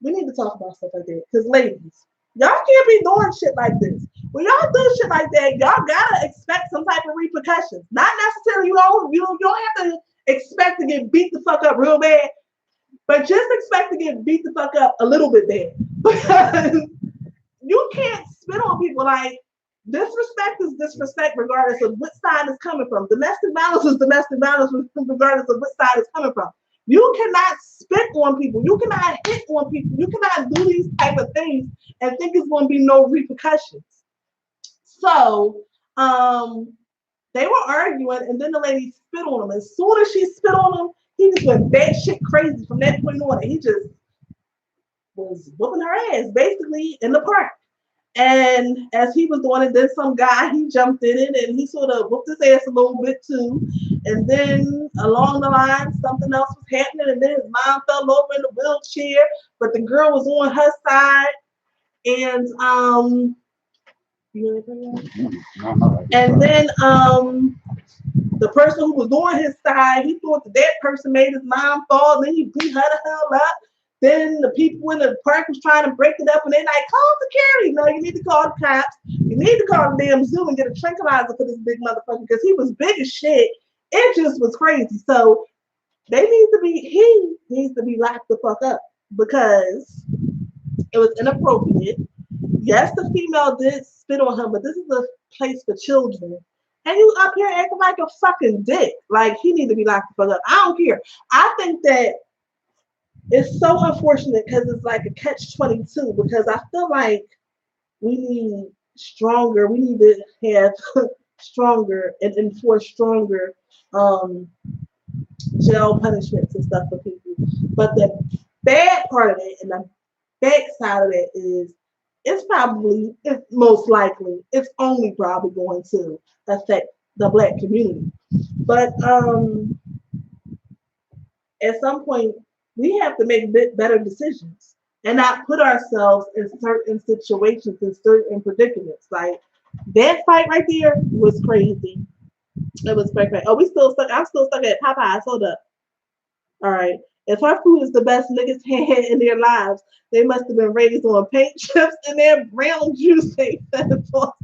We need to talk about stuff like that. Because ladies, y'all can't be doing shit like this. When y'all do shit like that, y'all gotta expect some type of repercussions. Not necessarily you don't have to expect to get beat the fuck up real bad, but just expect to get beat the fuck up a little bit bad. Because you can't spit on people. Like, disrespect is disrespect regardless of what side it's coming from. Domestic violence is domestic violence regardless of what side it's coming from. You cannot spit on people. You cannot hit on people. You cannot do these type of things and think it's going to be no repercussions. So they were arguing, and then the lady spit on him. As soon as she spit on him, he just went batshit crazy from that point on. And he just was whooping her ass, basically, in the park. And as he was doing it, then some guy, he jumped in it and he sort of whooped his ass a little bit too. And then along the line, something else was happening. And then his mom fell over in the wheelchair, but the girl was on her side. And and then the person who was on his side, he thought that person made his mom fall. Then he beat her the hell up. Then the people in the park was trying to break it up, and they like, call security. No, you need to call the cops. You need to call the damn zoo and get a tranquilizer for this big motherfucker because he was big as shit. It just was crazy. So he needs to be locked the fuck up because it was inappropriate. Yes, the female did spit on him, but this is a place for children. And you up here acting like a fucking dick. Like, he need to be locked the fuck up. I don't care. I think that it's so unfortunate because it's like a catch-22 because I feel like we need to have stronger and enforce stronger jail punishments and stuff for people. But the bad part of it and the back side of it is it's most likely, it's only probably going to affect the Black community. But at some point, we have to make better decisions and not put ourselves in certain situations, in certain predicaments. Like, that fight right there was crazy. It was crazy. Oh, I'm still stuck at Popeyes. Hold up. All right. If our food is the best niggas had in their lives, they must have been raised on paint chips and their brown juice they fed foster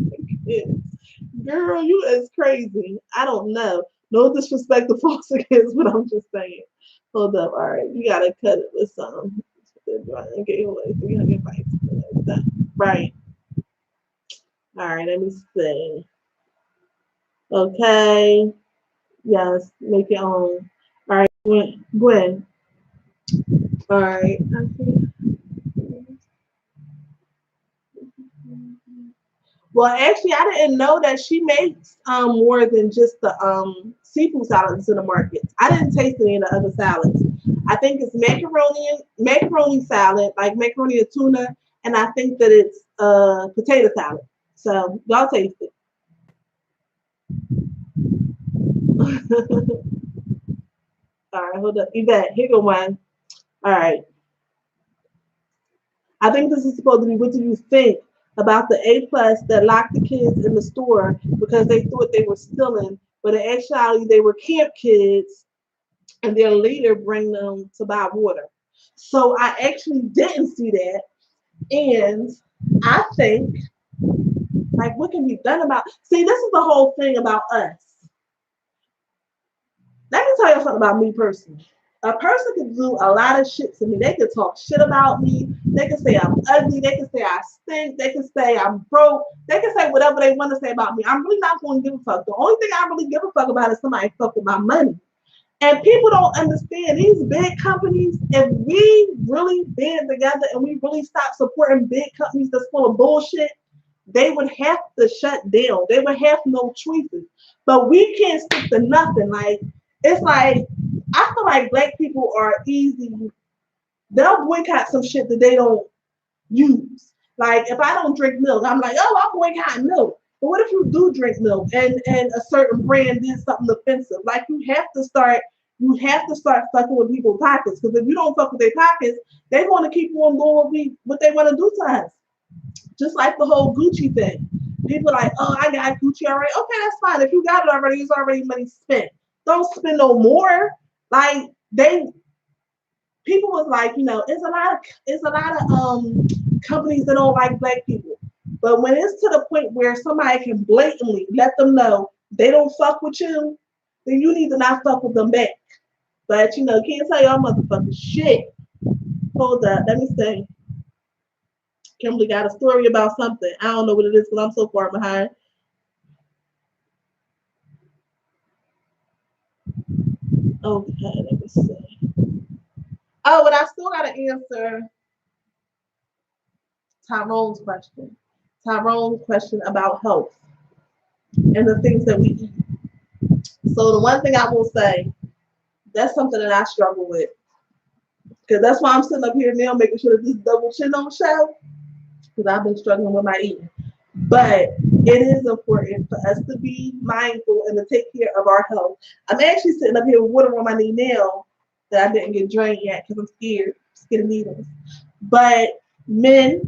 kids. Girl, you is crazy. I don't know. No disrespect to foster kids, but I'm just saying. Hold up. All right. You gotta cut it with some. Okay, right. All right, let me see. Okay. Yes, make your own. All right, Gwen. All right. Well, actually, I didn't know that she makes more than just the seafood salads in the markets. I didn't taste any of the other salads. I think it's macaroni salad, like macaroni and tuna, and I think that it's potato salad. So y'all taste it. All right, hold up. Yvette, here go one. All right. I think this is supposed to be what do you think about the A+ that locked the kids in the store because they thought they were stealing, but in actuality they were camp kids and their leader bring them to buy water. So I actually didn't see that. And I think, like, what can be done about, see, this is the whole thing about us. Let me tell you something about me personally. A person can do a lot of shit to me. They can talk shit about me. They can say I'm ugly. They can say I stink. They can say I'm broke. They can say whatever they want to say about me. I'm really not going to give a fuck. The only thing I really give a fuck about is somebody fuck with my money. And people don't understand these big companies. If we really band together and we really stop supporting big companies that's full of bullshit, they would have to shut down. They would have no choices. But we can't stick to nothing. Like, it's like, I feel like Black people are easy. they'll boycott some shit that they don't use. Like if I don't drink milk, I'm like, oh, I'm boycotting milk. But what if you do drink milk and a certain brand did something offensive? Like you have to start fucking with people's pockets. Because if you don't fuck with their pockets, they want to keep on doing what they want to do to us. Just like the whole Gucci thing. People are like, oh, I got Gucci already. Okay, that's fine. If you got it already, it's already money spent. Don't spend no more. Like people was like, it's a lot of companies that don't like black people. But when it's to the point where somebody can blatantly let them know they don't fuck with you, then you need to not fuck with them back. But can't tell y'all motherfuckers shit. Hold up, let me see. Kimberly got a story about something. I don't know what it is because I'm so far behind. Okay, let me see. Oh, and I still gotta answer Tyrone's question. Tyrone's question about health and the things that we eat. So the one thing I will say, that's something that I struggle with. Because that's why I'm sitting up here now making sure that this double chin don't show. Because I've been struggling with my eating. But it is important for us to be mindful and to take care of our health. I'm actually sitting up here with water on my knee now that I didn't get drained yet because I'm scared of needles. But men,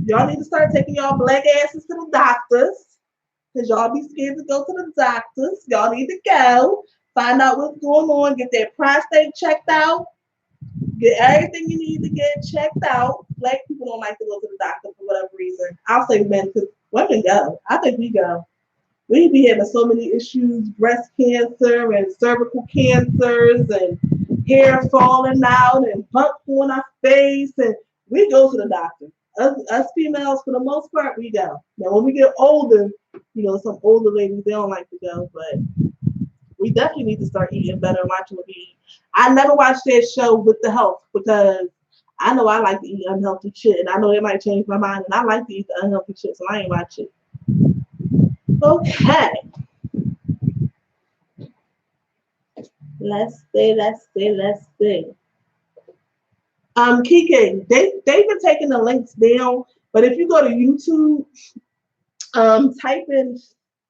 y'all need to start taking y'all black asses to the doctors. Because y'all be scared to go to the doctors. Y'all need to go. Find out what's going on. Get that prostate checked out. Get everything you need to get checked out. Black people don't like to go to the doctor for whatever reason. I'll say men, because women go. I think we go. We be having so many issues, breast cancer and cervical cancers and hair falling out and bumps on our face. And we go to the doctor. Us females, for the most part, we go. Now, when we get older, some older ladies, they don't like to go, but we definitely need to start eating better and watching what we eat. I never watched that show with the health because I know I like to eat unhealthy shit, and I know it might change my mind, and I like to eat the unhealthy shit, so I ain't watching. Okay. Let's see. Kiki, they've been taking the links down, but if you go to YouTube, type in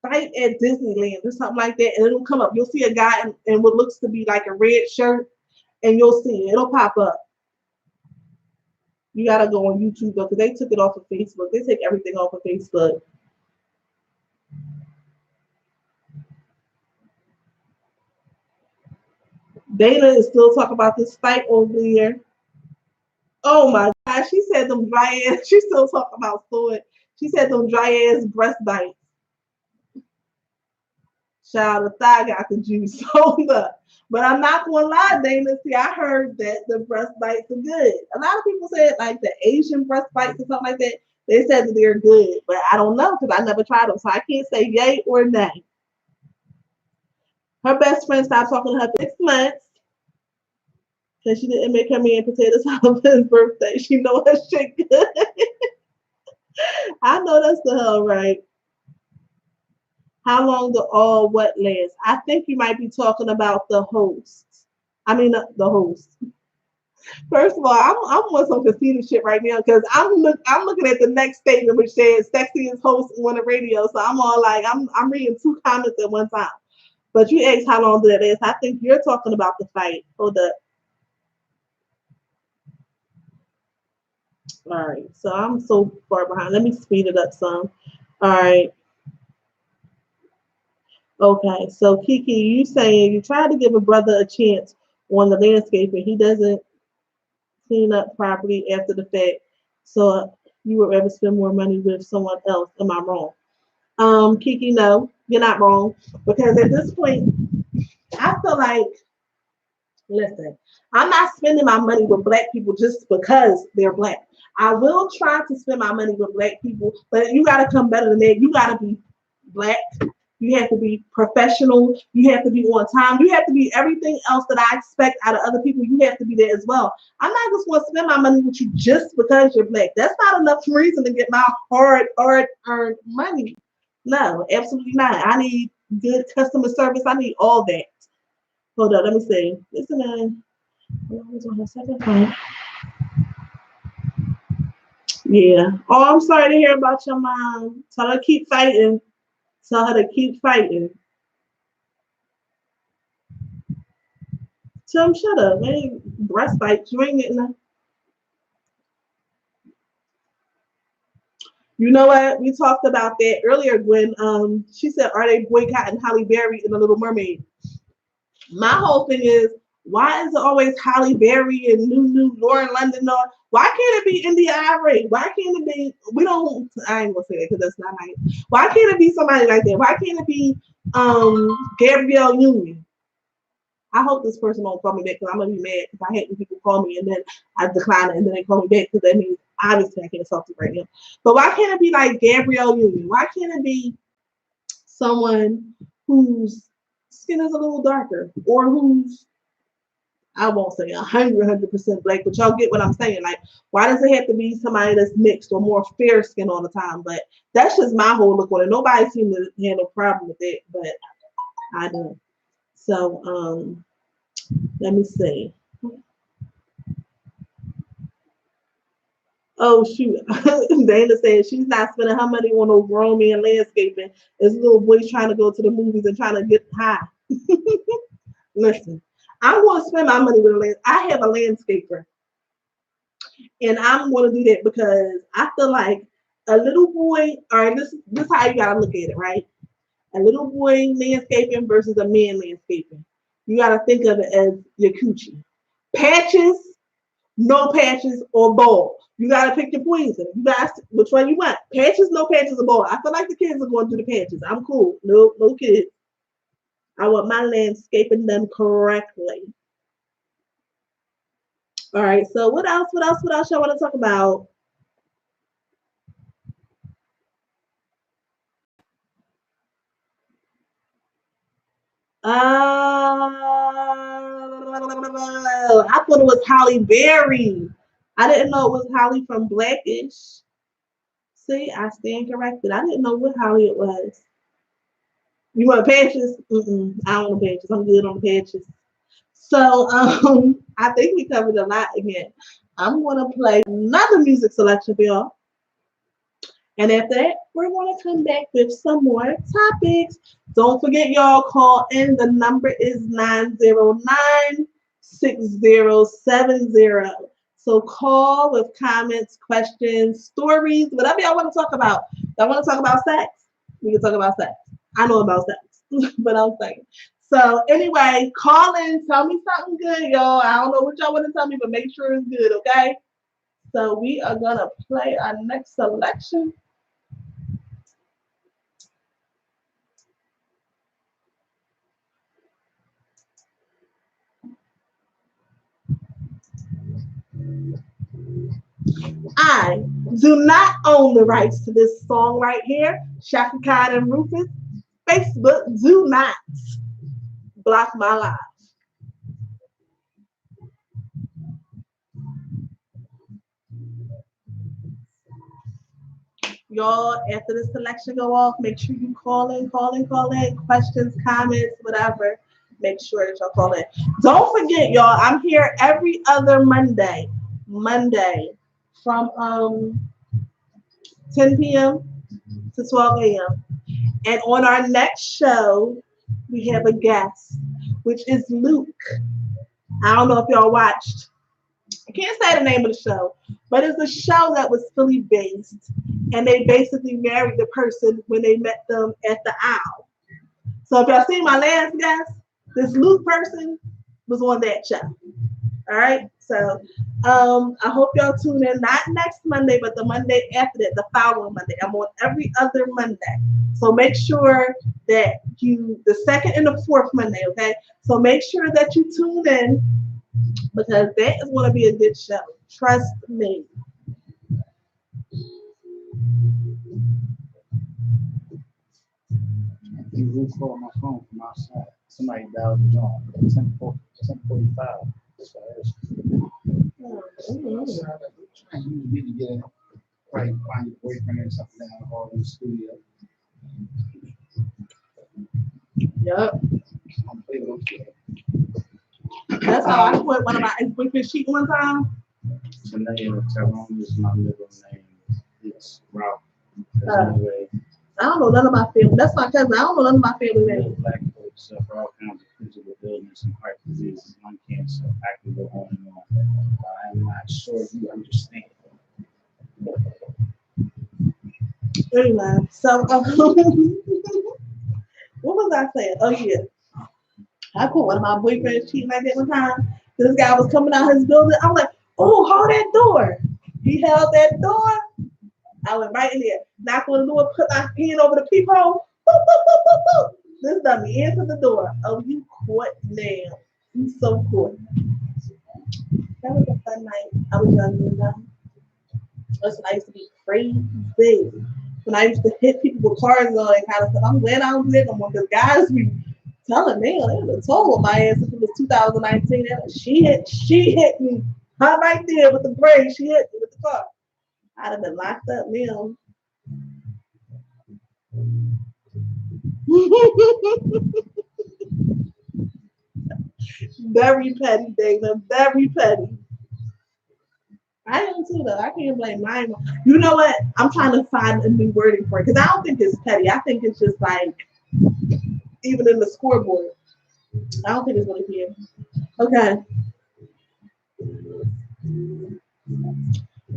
fight at Disneyland or something like that, and it'll come up. You'll see a guy in what looks to be like a red shirt, and you'll see it. It'll pop up. You gotta go on YouTube though, because they took it off of Facebook. They take everything off of Facebook. Dana is still talking about this fight over there. Oh my God, she said them dry ass. She's still talking about Floyd. She said them dry ass breast bites. Child, the thigh got the juice. Hold up. But I'm not gonna lie, Dana. See, I heard that the breast bites are good. A lot of people said like the Asian breast bites or something like that. They said that they're good, but I don't know because I never tried them, so I can't say yay or nay. Her best friend stopped talking to her for 6 months because she didn't make her man potato salad for his birthday. She know her shit good. I know that's the hell right. How long do all what last? I think you might be talking about the host. I mean the host. First of all, I'm on some casino shit right now because I'm looking at the next statement which says sexiest host on the radio. So I'm all like I'm reading 2 comments at one time. But you asked how long did that last? I think you're talking about the fight. Hold up. All right. So I'm so far behind. Let me speed it up some. All right. Okay, so Kiki, you saying you try to give a brother a chance on the landscaping, he doesn't clean up property after the fact, so you would rather spend more money with someone else. Am I wrong? Kiki, no, you're not wrong because at this point, I feel like, listen, I'm not spending my money with black people just because they're black. I will try to spend my money with black people, but you got to come better than that. You got to be black. You have to be professional. You have to be on time. You have to be everything else that I expect out of other people. You have to be there as well. I'm not just going to spend my money with you just because you're black. That's not enough reason to get my hard-earned money. No, absolutely not. I need good customer service. I need all that. Hold on, let me see. Listen, I was on her second phone. Yeah. Oh, I'm sorry to hear about your mom. Tell her to keep fighting. Tell her to keep fighting. Tell him shut up. Man, breast fights. You ain't getting that. You know what? We talked about that earlier when she said, are they boycotting Halle Berry in The Little Mermaid? My whole thing is, why is it always Halle Berry and New Lauren London? Why can't it be India Ivory? Why can't it be? We don't. I ain't gonna say that because that's not nice. Why can't it be somebody like that? Why can't it be Gabrielle Union? I hope this person won't call me back because I'm gonna be mad because I hate when people call me and then I decline it and then they call me back because that means obviously I can't talk to right now. But why can't it be like Gabrielle Union? Why can't it be someone whose skin is a little darker or who's, I won't say 100% black, but y'all get what I'm saying. Like, why does it have to be somebody that's mixed or more fair skin all the time? But that's just my whole look on it. Nobody seemed to have no problem with it, but I do. So let me see. Oh shoot. Dana said she's not spending her money on no grown man landscaping. This little boy's trying to go to the movies and trying to get high. Listen, I'm going to spend my money with a land. I have a landscaper, and I'm going to do that because I feel like a little boy. All right, this is how you gotta look at it, right? A little boy landscaping versus a man landscaping. You gotta think of it as your coochie. Patches, no patches, or ball. You gotta pick your poison. You guys, which one you want? Patches, no patches, or ball. I feel like the kids are going to do the patches. I'm cool. No kids. I want my landscaping done correctly. All right. So what else? What else? What else y'all want to talk about? I thought it was Halle Berry. I didn't know it was Halle from Blackish. See, I stand corrected. I didn't know what Halle it was. You want patches? I don't want patches. I'm good on patches. So I think we covered a lot again. I'm gonna play another music selection for y'all. And after that, we're going to come back with some more topics. Don't forget, y'all, call in. The number is 909-6070. So call with comments, questions, stories, whatever y'all want to talk about. Y'all want to talk about sex? We can talk about sex. I know about sex, but I'm saying. So anyway, call in. Tell me something good, y'all. I don't know what y'all want to tell me, but make sure it's good, okay? So we are going to play our next selection. I do not own the rights to this song right here. Shaka Khan and Rufus. Facebook, do not block my live. Y'all, after the selection go off, make sure you call in. Questions, comments, whatever. Make sure that y'all call in. Don't forget, y'all, I'm here every other Monday. From 10 p.m. to 12 a.m. And on our next show, we have a guest, which is Luke. I don't know if y'all watched. I can't say the name of the show, but it's a show that was Philly based. And they basically married the person when they met them at the owl. So if y'all seen my last guest, this Luke person was on that show. All right. So I hope y'all tune in, not next Monday, but the Monday after that, the following Monday. I'm on every other Monday. So make sure that the second and the fourth Monday, okay? So make sure that you tune in because that is going to be a good show. Trust me. You will call my phone from outside. Somebody dialed the joint. 10:45. That's what I asked you. You need to get right, find your boyfriend or something down hall in the studio. Yep. I'm playing with you. That's how I quit one of my ex-boyfriends cheating one time. Tahnia Tyrone is my middle name. It's Ralph. Uh, Anyway, I don't know none of my family. That's my cousin. I don't know none of my family little names. black folks suffer all kinds of physical illness and heart diseases, lung cancer. I can go on and on. I'm not sure you understand. Anyway, so what was I saying? Oh yeah, I caught one of my boyfriends cheating like that one time. This guy was coming out his building. I'm like, oh, hold that door. He held that door. I went right in there, knocked on the door, put my hand over the peephole. Boop, boop, boop, boop, boop. This dummy answered the door. Oh, you caught now. You so caught. That was a fun night. I was young and dumb. That's when I used to be crazy. When I used to hit people with cars and all that kind of stuff. I'm glad I don't do that no more because guys be telling me, they would have told my ass if it was 2019. She hit me. Her right there with the brake. She hit me with the car. I'd have been locked up now. Very petty, Dana. Very petty. I am too, though. I can't blame mine. You know what? I'm trying to find a new wording for it because I don't think it's petty. I think it's just like, even in the scoreboard, I don't think it's really here. Okay.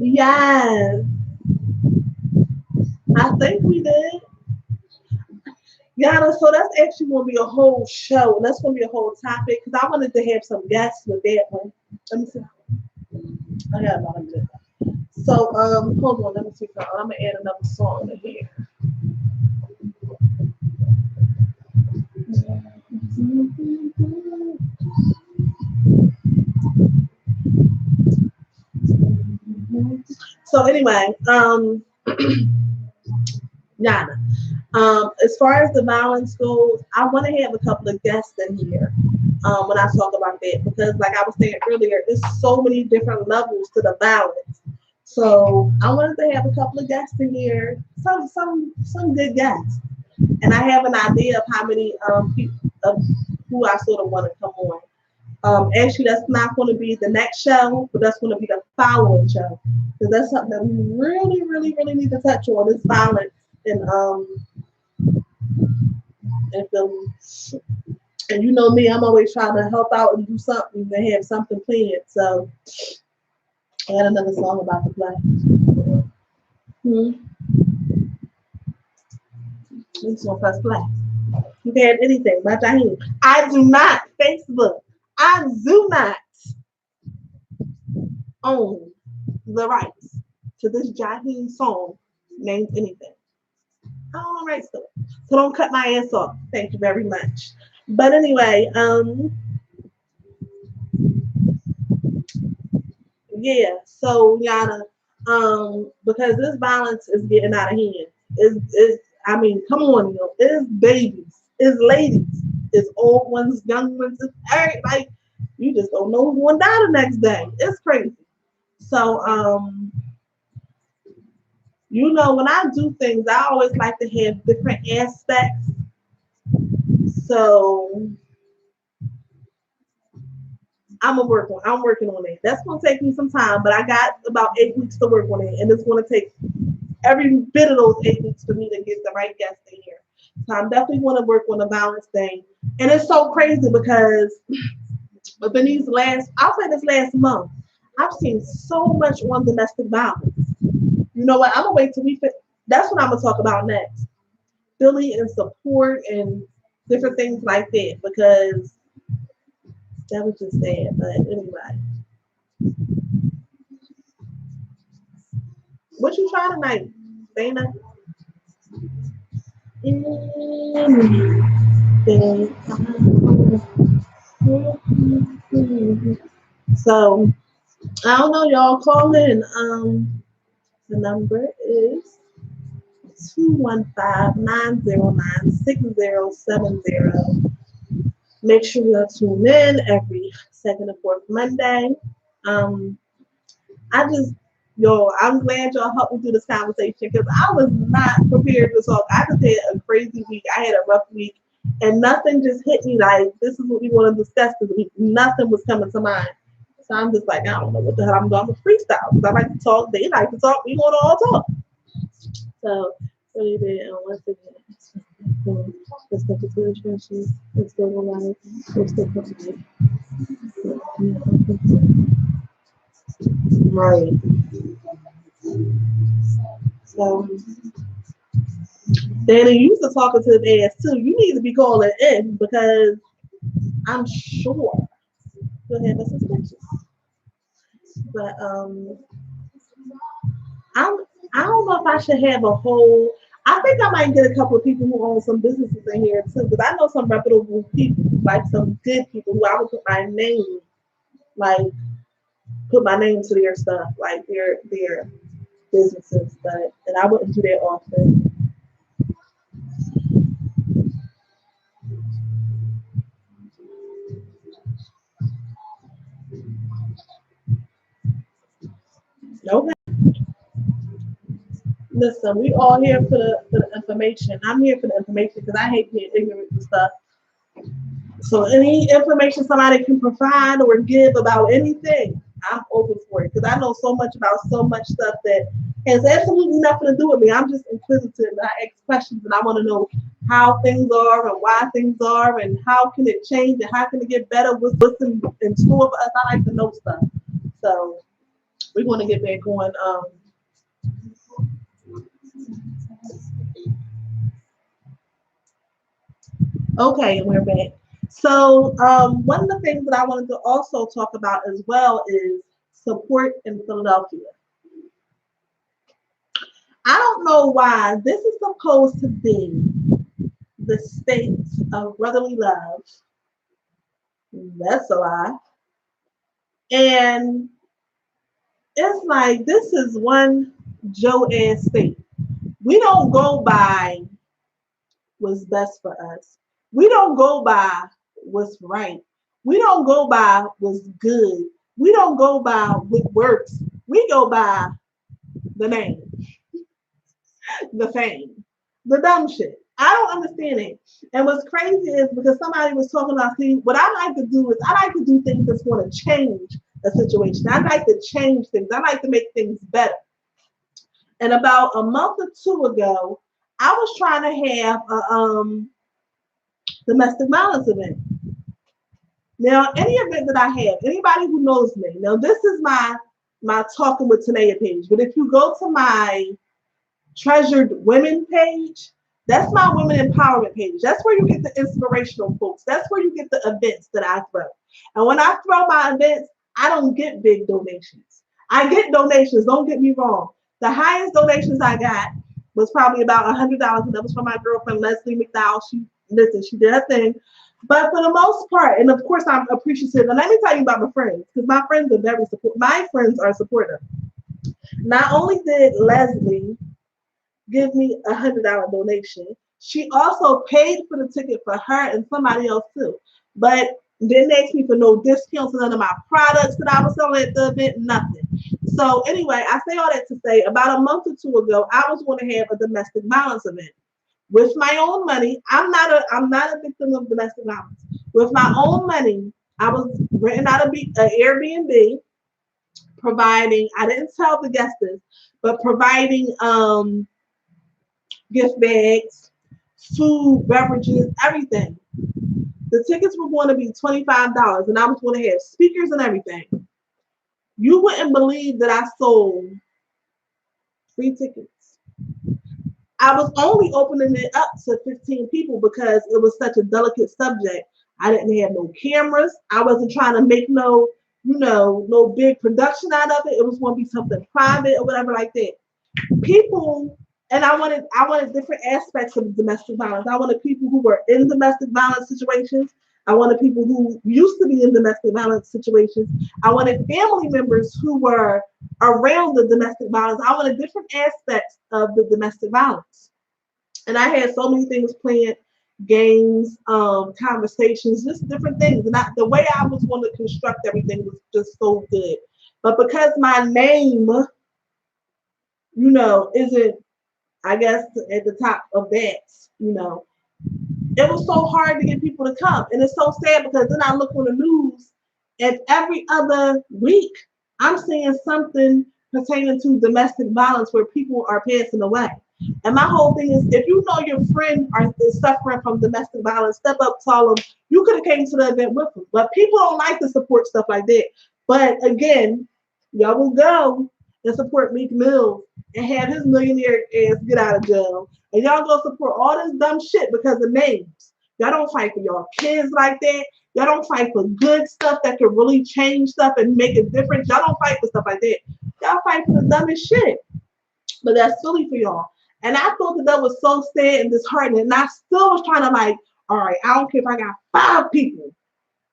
Yes. I think we did. Yeah, so that's actually going to be a whole show. That's going to be a whole topic because I wanted to have some guests with that one. Let me see. I got about a minute. So, hold on. Let me see. I'm going to add another song in here. So anyway, Yana. As far as the violence goes, I want to have a couple of guests in here when I talk about that because, like I was saying earlier, there's so many different levels to the violence. So I wanted to have a couple of guests in here, some good guests, and I have an idea of how many people of who I sort of want to come on. Actually, that's not going to be the next show, but that's going to be the following show because that's something that we really, really, really need to touch on is violence and film. And you know me, I'm always trying to help out and do something and have something planned. So I got another song about to play. This one press play. You can have anything about Tahnia. I do not Facebook. I do not own the rights to this Jaheim song named anything. I don't own rights to it. So don't cut my ass off. Thank you very much. But anyway, yeah, so Yana, because this violence is getting out of hand. Is I mean, come on, it's babies, it's ladies, it's old ones, young ones, it's everybody. You just don't know who's going to die the next day. It's crazy. So when I do things, I always like to have different aspects. So I'm working on it. That's gonna take me some time, but I got about 8 weeks to work on it, and it's gonna take every bit of those 8 weeks for me to get the right guest in here. So I'm definitely gonna work on the balance thing. And it's so crazy because within I'll say this last month, I've seen so much on domestic violence. You know what? I'm gonna wait till that's what I'm gonna talk about next. Philly and support and different things like that because that was just sad. But anyway, what you trying tonight, Dana? So I don't know, y'all call in. The number is 215-909-6070. Make sure you tune in every second and fourth Monday. Um, I'm glad y'all helped me through this conversation because I was not prepared to talk. I just had a crazy week. I had a rough week. and nothing just hit me like this is what we want to discuss this week. Nothing was coming to mind. So I'm just like, I don't know what the hell I'm doing. I'm a freestyle because I like to talk. They like to talk. We want to all talk. So really did. And once again, let's go to the churches. Let's go to life. Let's go to life. Right. So Danny, you used to talking to his ass too. You need to be calling in because I'm sure you'll have a suspicious. But I'm I don't know if I should have a whole. I think I might get a couple of people who own some businesses in here too, because I know some reputable people, like some good people who I would put my name, like put my name to their stuff, like their businesses. But and I wouldn't do that often. Okay. Listen, we all here for the information. I'm here for the information because I hate being ignorant and stuff. So any information somebody can provide or give about anything, I'm open for it because I know so much about so much stuff that has absolutely nothing to do with me. I'm just inquisitive and I ask questions and I want to know how things are and why things are and how can it change and how can it get better. What's in store for us? I like to know stuff. So we want to get back on. Okay, and we're back. So one of the things that I wanted to also talk about as well is support in Philadelphia. I don't know why this is supposed to be the state of brotherly love. That's a lie. And it's like this is one Joe ass state. We don't go by what's best for us. We don't go by what's right. We don't go by what's good. We don't go by what works. We go by the name, the fame, the dumb shit. I don't understand it. And what's crazy is because somebody was talking about, see, what I like to do is I like to do things that's going to change a situation. I like to change things. I like to make things better. And about a month or two ago, I was trying to have a domestic violence event. Now, any event that I have, anybody who knows me, now this is my Talking with Tahnia page. But if you go to my Treasured Women page, that's my women empowerment page. That's where you get the inspirational quotes. That's where you get the events that I throw. And when I throw my events, I don't get big donations. I get donations, don't get me wrong. The highest donations I got was probably about $100, and that was from my girlfriend Leslie McDowell. She did her thing. But for the most part, and of course I'm appreciative. And let me tell you about my friends, because my friends are very supportive. My friends are supportive. Not only did Leslie give me $100 donation, she also paid for the ticket for her and somebody else too. But didn't ask me for no discounts on none of my products that I was selling at the event, nothing. So anyway, I say all that to say about a month or two ago, I was going to have a domestic violence event. With my own money, I'm not a victim of domestic violence. With my own money, I was renting out an Airbnb, providing. I didn't tell the guests this, but providing gift bags, food, beverages, everything. The tickets were going to be $25, and I was going to have speakers and everything. You wouldn't believe that I sold 3 tickets. I was only opening it up to 15 people because it was such a delicate subject. I didn't have no cameras. I wasn't trying to make no big production out of it. It was going to be something private or whatever like that. People, and I wanted different aspects of domestic violence. I wanted people who were in domestic violence situations. I wanted people who used to be in domestic violence situations. I wanted family members who were around the domestic violence. I wanted different aspects of the domestic violence. And I had so many things planned, games, conversations, just different things. And the way I was going to construct everything was just so good. But because my name, isn't, I guess, at the top of that, it was so hard to get people to come. And it's so sad because then I look on the news and every other week I'm seeing something pertaining to domestic violence where people are passing away. And my whole thing is if you know your friend is suffering from domestic violence, step up, tell them you could have came to the event with them. But people don't like to support stuff like that. But again, y'all will go and support Meek Mill and have his millionaire ass get out of jail. And y'all go support all this dumb shit because of names. Y'all don't fight for y'all kids like that. Y'all don't fight for good stuff that can really change stuff and make a difference. Y'all don't fight for stuff like that. Y'all fight for the dumbest shit. But that's silly for y'all. And I thought that was so sad and disheartening. And I still was trying to like, all right, I don't care if I got 5 people.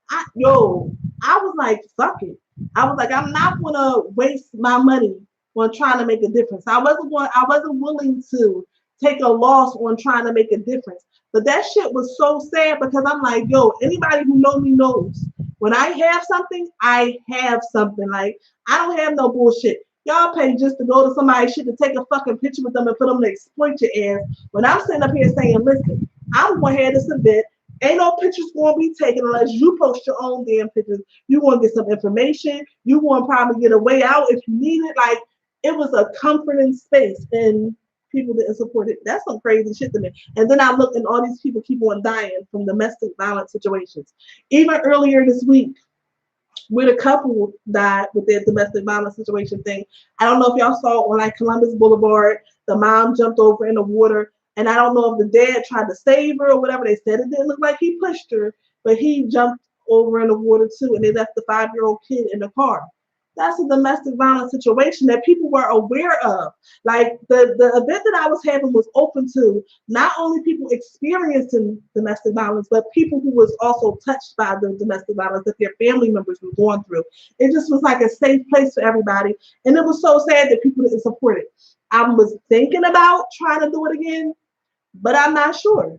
I was like, fuck it. I was like, I'm not gonna waste my money on trying to make a difference. I wasn't willing to take a loss on trying to make a difference. But that shit was so sad because I'm like, yo, anybody who knows me knows when I have something, I have something. Like, I don't have no bullshit. Y'all pay just to go to somebody's shit to take a fucking picture with them and for them to exploit your ass. When I'm sitting up here saying, listen, I'm going to have this event. Ain't no pictures going to be taken unless you post your own damn pictures. You want to get some information. You want to probably get a way out if you need it. Like, it was a comforting space and people didn't support it. That's some crazy shit to me. And then I look and all these people keep on dying from domestic violence situations. Even earlier this week, where the couple died with their domestic violence situation thing. I don't know if y'all saw on like Columbus Boulevard, the mom jumped over in the water. And I don't know if the dad tried to save her or whatever. They said it didn't look like he pushed her, but he jumped over in the water too. And they left the 5-year-old kid in the car. That's a domestic violence situation that people were aware of. Like the event that I was having was open to not only people experiencing domestic violence, but people who was also touched by the domestic violence that their family members were going through. It just was like a safe place for everybody. And it was so sad that people didn't support it. I was thinking about trying to do it again, but I'm not sure.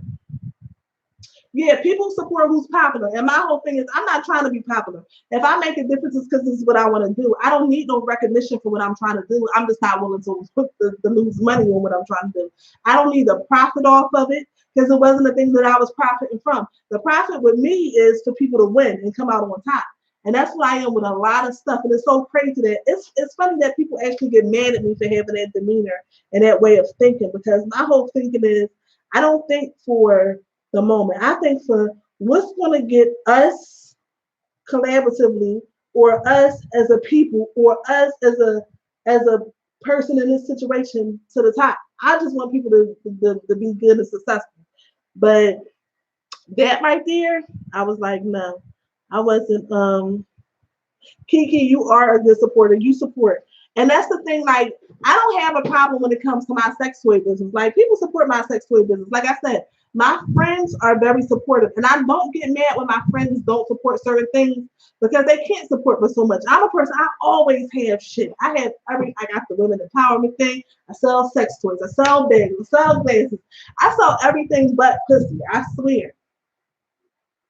Yeah, people support who's popular. And my whole thing is I'm not trying to be popular. If I make a difference, it's because this is what I want to do. I don't need no recognition for what I'm trying to do. I'm just not willing to put the lose money on what I'm trying to do. I don't need the profit off of it because it wasn't the thing that I was profiting from. The profit with me is for people to win and come out on top. And that's what I am with a lot of stuff. And it's so crazy that it's funny that people actually get mad at me for having that demeanor and that way of thinking because my whole thinking is I don't think for the moment. I think for what's going to get us collaboratively or us as a people or us as a person in this situation to the top. I just want people to be good and successful. But that right there, I was like, no, I wasn't. Kiki, you are a good supporter. You support. And that's the thing, like, I don't have a problem when it comes to my sex toy business. Like, people support my sex toy business. Like I said, my friends are very supportive. And I don't get mad when my friends don't support certain things because they can't support me so much. I'm a person, I always have shit. I got the women empowerment thing. I sell sex toys. I sell bags. I sell glasses. I sell everything but pussy. I swear.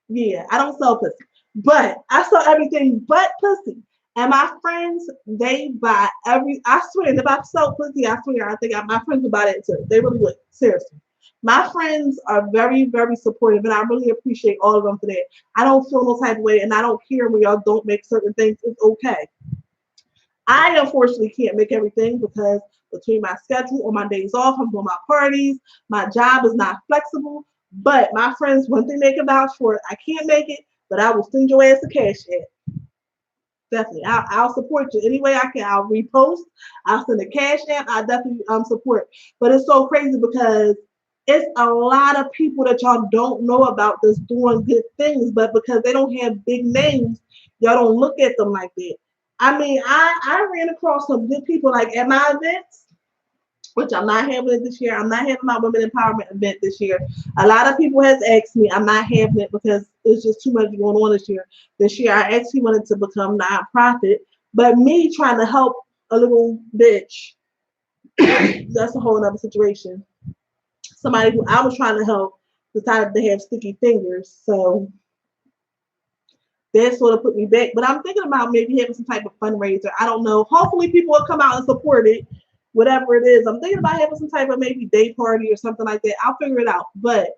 Yeah, I don't sell pussy. But I sell everything but pussy. And my friends, they buy I swear, if I sell pussy, I swear, my friends would buy that too. They really would. Seriously. My friends are very, very supportive, and I really appreciate all of them for that. I don't feel no type of way, and I don't care when y'all don't make certain things. It's okay. I unfortunately can't make everything because between my schedule or my days off, I'm doing my parties. My job is not flexible. But my friends, one thing they can vouch for, I can't make it, but I will send your ass a cash app. Definitely. I'll support you any way I can. I'll repost. I'll send a cash app. I definitely support. But it's so crazy because it's a lot of people that y'all don't know about that's doing good things, but because they don't have big names, y'all don't look at them like that. I mean, I ran across some good people like at my events, which I'm not having it this year. I'm not having my women empowerment event this year. A lot of people has asked me. I'm not having it because it's just too much going on this year. This year, I actually wanted to become nonprofit, but me trying to help a little bitch, that's a whole other situation. Somebody who I was trying to help decided to have sticky fingers, so that sort of put me back. But I'm thinking about maybe having some type of fundraiser. I don't know. Hopefully, people will come out and support it. Whatever it is, I'm thinking about having some type of maybe day party or something like that. I'll figure it out. But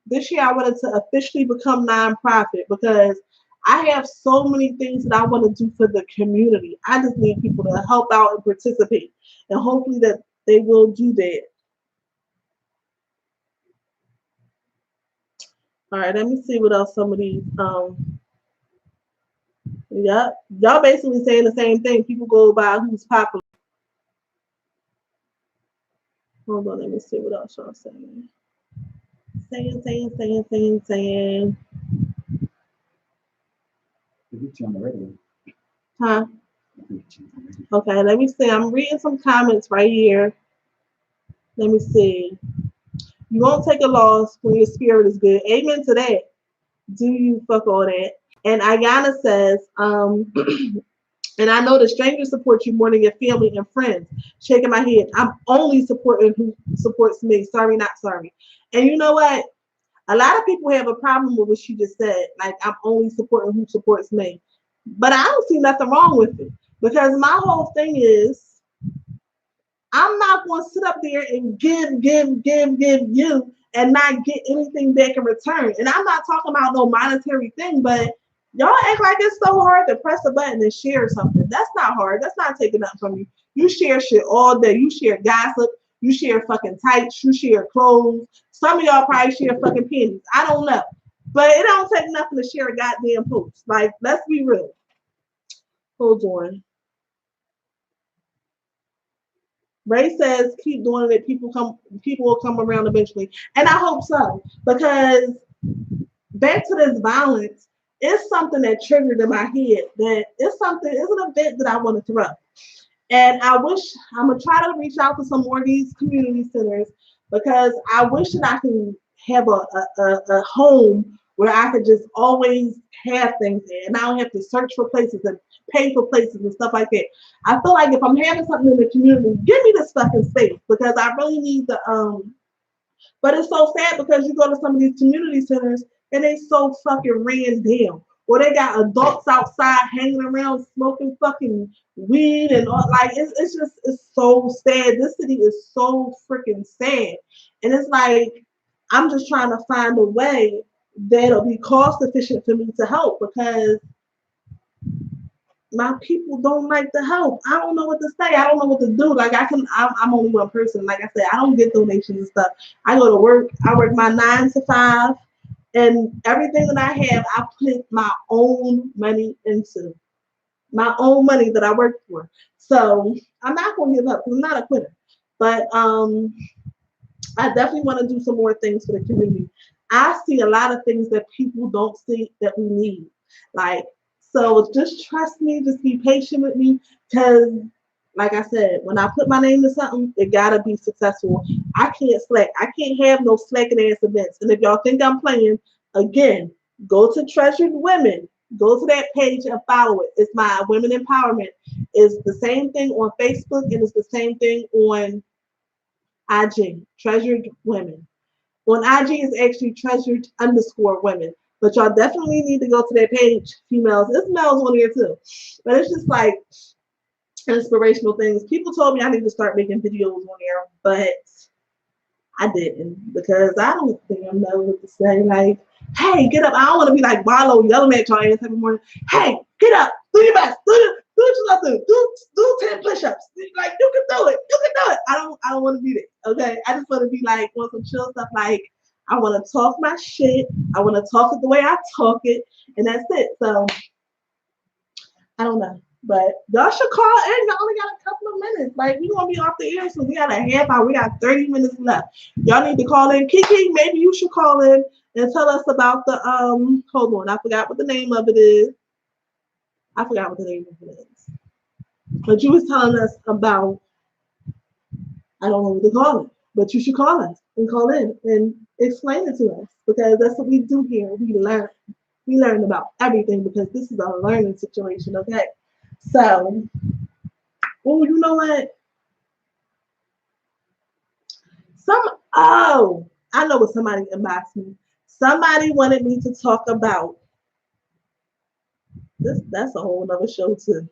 This year I wanted to officially become nonprofit because I have so many things that I want to do for the community. I just need people to help out and participate, and hopefully that they will do that. All right, let me see what else some of these. Yeah, y'all basically saying the same thing. People go by who's popular. Hold on, let me see what else y'all saying. Saying. On the radio. Huh? Okay, let me see. I'm reading some comments right here. Let me see. You won't take a loss when your spirit is good. Amen to that. Do you fuck all that? And Ayana says, and I know the strangers support you more than your family and friends. Shaking my head. I'm only supporting who supports me. Sorry, not sorry. And you know what? A lot of people have a problem with what she just said. Like, I'm only supporting who supports me. But I don't see nothing wrong with it. Because my whole thing is, I'm not going to sit up there and give you and not get anything back in return. And I'm not talking about no monetary thing, but y'all act like it's so hard to press a button and share something. That's not hard. That's not taking up from you. You share shit all day. You share gossip. You share fucking tights. You share clothes. Some of y'all probably share fucking pennies. I don't know. But it don't take nothing to share a goddamn post. Like, let's be real. Hold on. Ray says, keep doing it. People will come around eventually. And I hope so. Because back to this violence, it's something that triggered in my head that it's an event that I want to throw. And I'm gonna try to reach out to some more of these community centers because I wish that I can have a home where I could just always have things there and I don't have to search for places and pay for places and stuff like that. I feel like if I'm having something in the community, give me this fucking space because I really need the but it's so sad because you go to some of these community centers and they so fucking ran down. Or they got adults outside hanging around smoking fucking weed and all, like it's so sad. This city is so freaking sad. And it's like I'm just trying to find a way that'll be cost efficient for me to help because my people don't like the help. I don't know what to say. I don't know what to do. Like I'm only one person. Like I said, I don't get donations and stuff. I go to work. I work my 9 to 5, and everything that I have, I put my own money into my own money that I work for. So I'm not gonna give up because I'm not a quitter. But I definitely want to do some more things for the community. I see a lot of things that people don't see that we need. Like, so just trust me, just be patient with me. Cause like I said, when I put my name to something, it gotta be successful. I can't slack. I can't have no slacking ass events. And if y'all think I'm playing, again, go to Treasured Women. Go to that page and follow it. It's my women empowerment. It's the same thing on Facebook and it's the same thing on IG, Treasured Women. On IG is actually treasured_women. But y'all definitely need to go to that page, females. There's males on there too. But it's just like inspirational things. People told me I need to start making videos on there, but I didn't because I don't think I know what to say. Like, hey, get up. I don't want to be like Wallow yelling at y'all ass every morning. Hey, get up. Do your best. Do what you love to do. Do 10 push-ups. Like, you can do it. You can do it. I don't want to be there. Okay. I just want to be like on some chill stuff. Like, I want to talk my shit. I want to talk it the way I talk it. And that's it. So I don't know. But y'all should call in. Y'all only got a couple of minutes. Like, we gonna be off the air, so we got a half hour. We got 30 minutes left. Y'all need to call in. Kiki, maybe you should call in and tell us about the hold on, I forgot what the name of it is. I forgot what the name of it is. But you was telling us about, I don't know what to call it, but you should call us and call in and explain it to us because that's what we do here. We learn. We learn about everything because this is a learning situation, okay? So, oh, you know what? I know what somebody inboxed me. Somebody wanted me to talk about this. That's a whole other show too.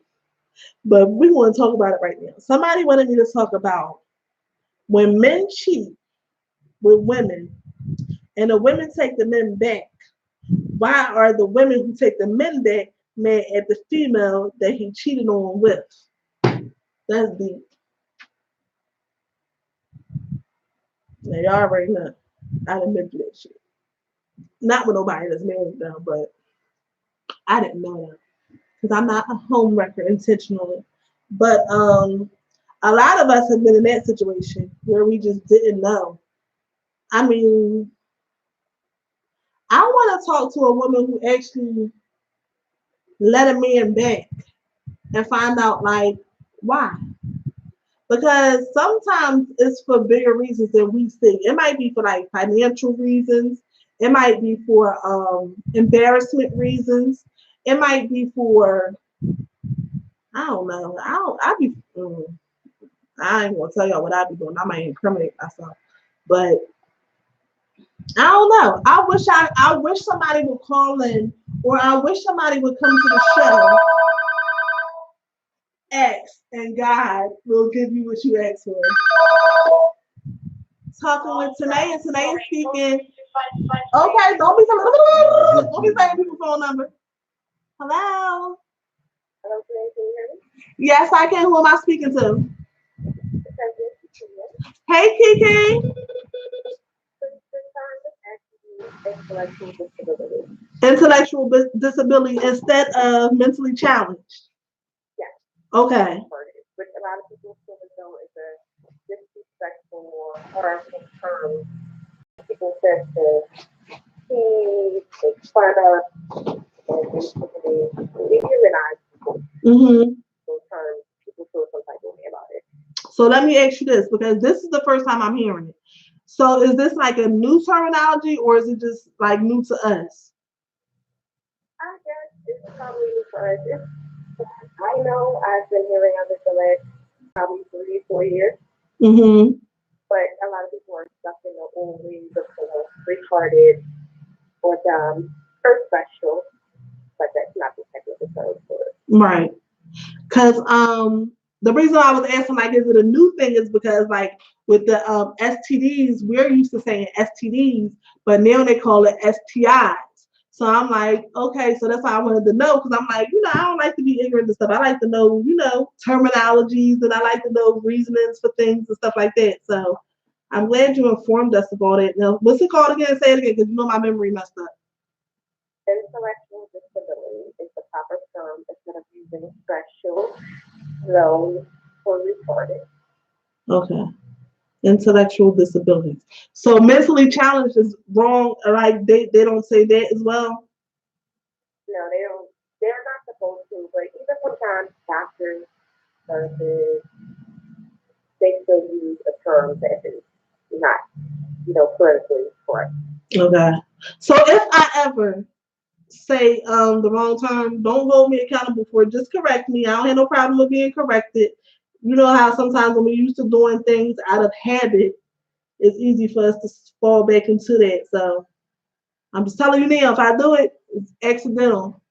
But we want to talk about it right now. Somebody wanted me to talk about when men cheat with women, and the women take the men back, why are the women who take the men back mad at the female that he cheated on with? That's deep. Now y'all already know. I didn't been through that shit. Not with nobody that's married though, but I didn't know that because I'm not a home wrecker intentionally. But a lot of us have been in that situation where we just didn't know. I mean, I want to talk to a woman who actually let a man back and find out like why. Because sometimes it's for bigger reasons than we think. It might be for like financial reasons. It might be for embarrassment reasons. It might be for I don't know. I ain't gonna tell y'all what I be doing. I might incriminate myself, but I don't know. I wish somebody would call in, or I wish somebody would come to the show. Ask and God will give you what you ask for. Talking with Tahnia, and Tahnia speaking. Okay, don't be saying people's phone number. Hello. Hello, can you hear me? Yes, I can. Who am I speaking to? Hey, Kiki. Intellectual disability. Intellectual disability instead of mentally challenged. Yes. Okay. Which a lot of people feel as though it's a disrespectful or harmful term. People said to make fun of, and basically dehumanize those terms. People feel some type of way about it. So let me ask you this, because this is the first time I'm hearing it. So is this like a new terminology, or is it just like new to us? I guess it's probably new for us. I know I've been hearing of it for like probably 3-4 years. Mm-hmm. But a lot of people are stuck in the old ways of retarded or dumb or special. But that's not the technical term for it. Right. Because the reason I was asking, like, is it a new thing, is because, like, with the STDs, we're used to saying STDs, but now they call it STIs. So I'm like, okay, so that's why I wanted to know, because I'm like, I don't like to be ignorant and stuff. I like to know, terminologies, and I like to know reasonings for things and stuff like that. So I'm glad you informed us about it. Now, what's it called again? Say it again, because my memory messed up. Intellectual disability is the proper term instead of using special, low, or retarded. Okay. Intellectual disabilities. So mentally challenged is wrong. Like they don't say that as well. No, they don't. They're not supposed to. But even sometimes doctors, nurses, they still use a term that is not, clinically correct. Okay. So if I ever say the wrong term, don't hold me accountable for it. Just correct me. I don't have no problem with being corrected. You know how sometimes when we're used to doing things out of habit, it's easy for us to fall back into that. So I'm just telling you now, if I do it, it's accidental.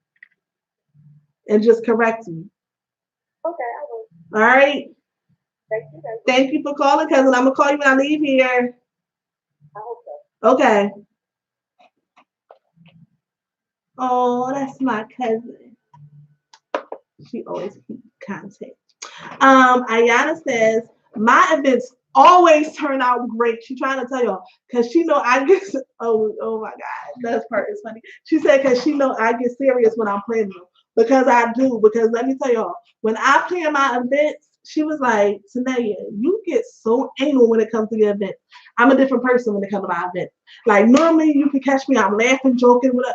And just correct me. Okay, I will. All right. Thank you. Thank you for calling, cousin. I'm gonna call you when I leave here. I hope so. Okay. Oh, that's my cousin. She always keeps contact. Ayana says, my events always turn out great. She's trying to tell y'all, because she know I get, oh my God, that part is funny. She said, because she know I get serious when I'm planning them. Because I do, because let me tell y'all, when I plan my events, she was like, Tahnia, you get so anal when it comes to your event. I'm a different person when it comes to my event. Like normally you can catch me, I'm laughing, joking, whatever.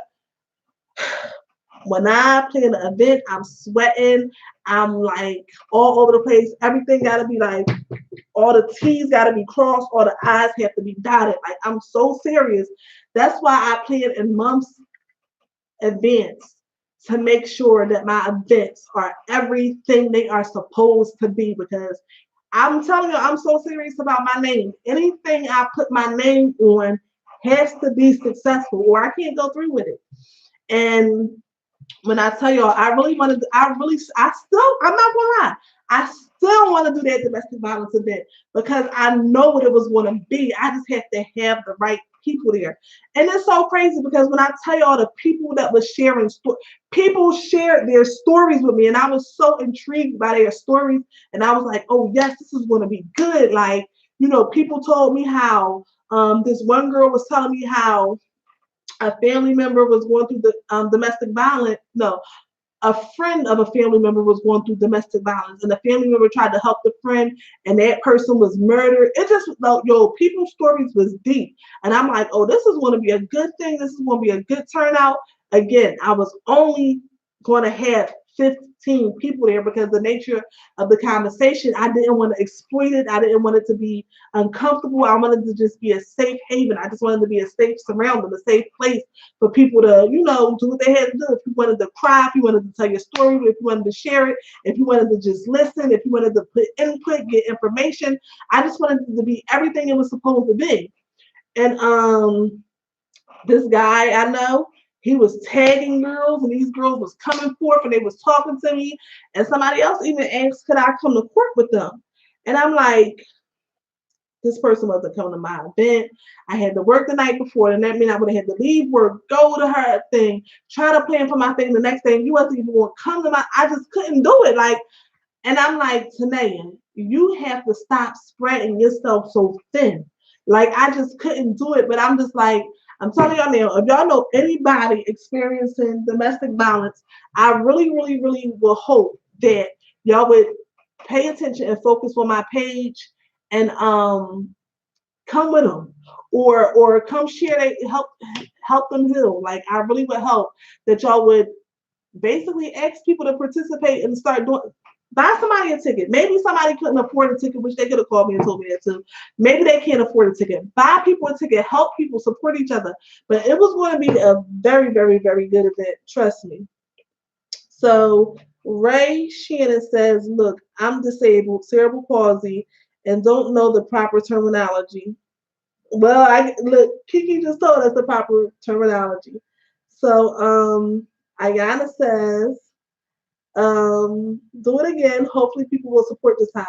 When I plan an event, I'm sweating. I'm like all over the place. Everything gotta be like, all the T's gotta be crossed, all the I's have to be dotted. Like I'm so serious. That's why I plan in months advance to make sure that my events are everything they are supposed to be, because I'm telling you, I'm so serious about my name. Anything I put my name on has to be successful, or I can't go through with it. And when I tell y'all, I'm not gonna lie, I still want to do that domestic violence event because I know what it was going to be. I just have to have the right people there. And it's so crazy because when I tell y'all the people that was sharing people shared their stories with me, and I was so intrigued by their stories, and I was like, oh yes, this is going to be good. Like, people told me how this one girl was telling me how a family member was going through the domestic violence. No, a friend of a family member was going through domestic violence, and the family member tried to help the friend, and that person was murdered. It just, people's stories was deep, and I'm like, oh, this is going to be a good thing. This is going to be a good turnout. Again, I was only going to have 15 people there because the nature of the conversation, I didn't want to exploit it. I didn't want it to be uncomfortable. I wanted to just be a safe haven. I just wanted to be a safe surrounding, a safe place for people to, do what they had to do. If you wanted to cry, if you wanted to tell your story, if you wanted to share it, if you wanted to just listen, if you wanted to put input, get information, I just wanted it to be everything it was supposed to be. And this guy I know, he was tagging girls, and these girls was coming forth, and they was talking to me, and somebody else even asked, could I come to court with them? And I'm like, this person wasn't coming to my event. I had to work the night before, and that meant I would have had to leave work, go to her thing, try to plan for my thing the next day, and you wasn't even going to come to I just couldn't do it. Like, and I'm like, Tahnia, you have to stop spreading yourself so thin. Like, I just couldn't do it, but I'm just like, I'm telling y'all now, if y'all know anybody experiencing domestic violence, I really, really, really will hope that y'all would pay attention and focus on my page and come with them or come share, they help them heal. Like, I really would help that y'all would basically ask people to participate and start doing. Buy somebody a ticket. Maybe somebody couldn't afford a ticket, which they could have called me and told me that too. Maybe they can't afford a ticket. Buy people a ticket. Help people support each other. But it was going to be a very, very, very good event. Trust me. So Ray Shannon says, look, I'm disabled, cerebral palsy, and don't know the proper terminology. Well, look, Kiki just told us the proper terminology. So Ayana says, do it again. Hopefully people will support this time.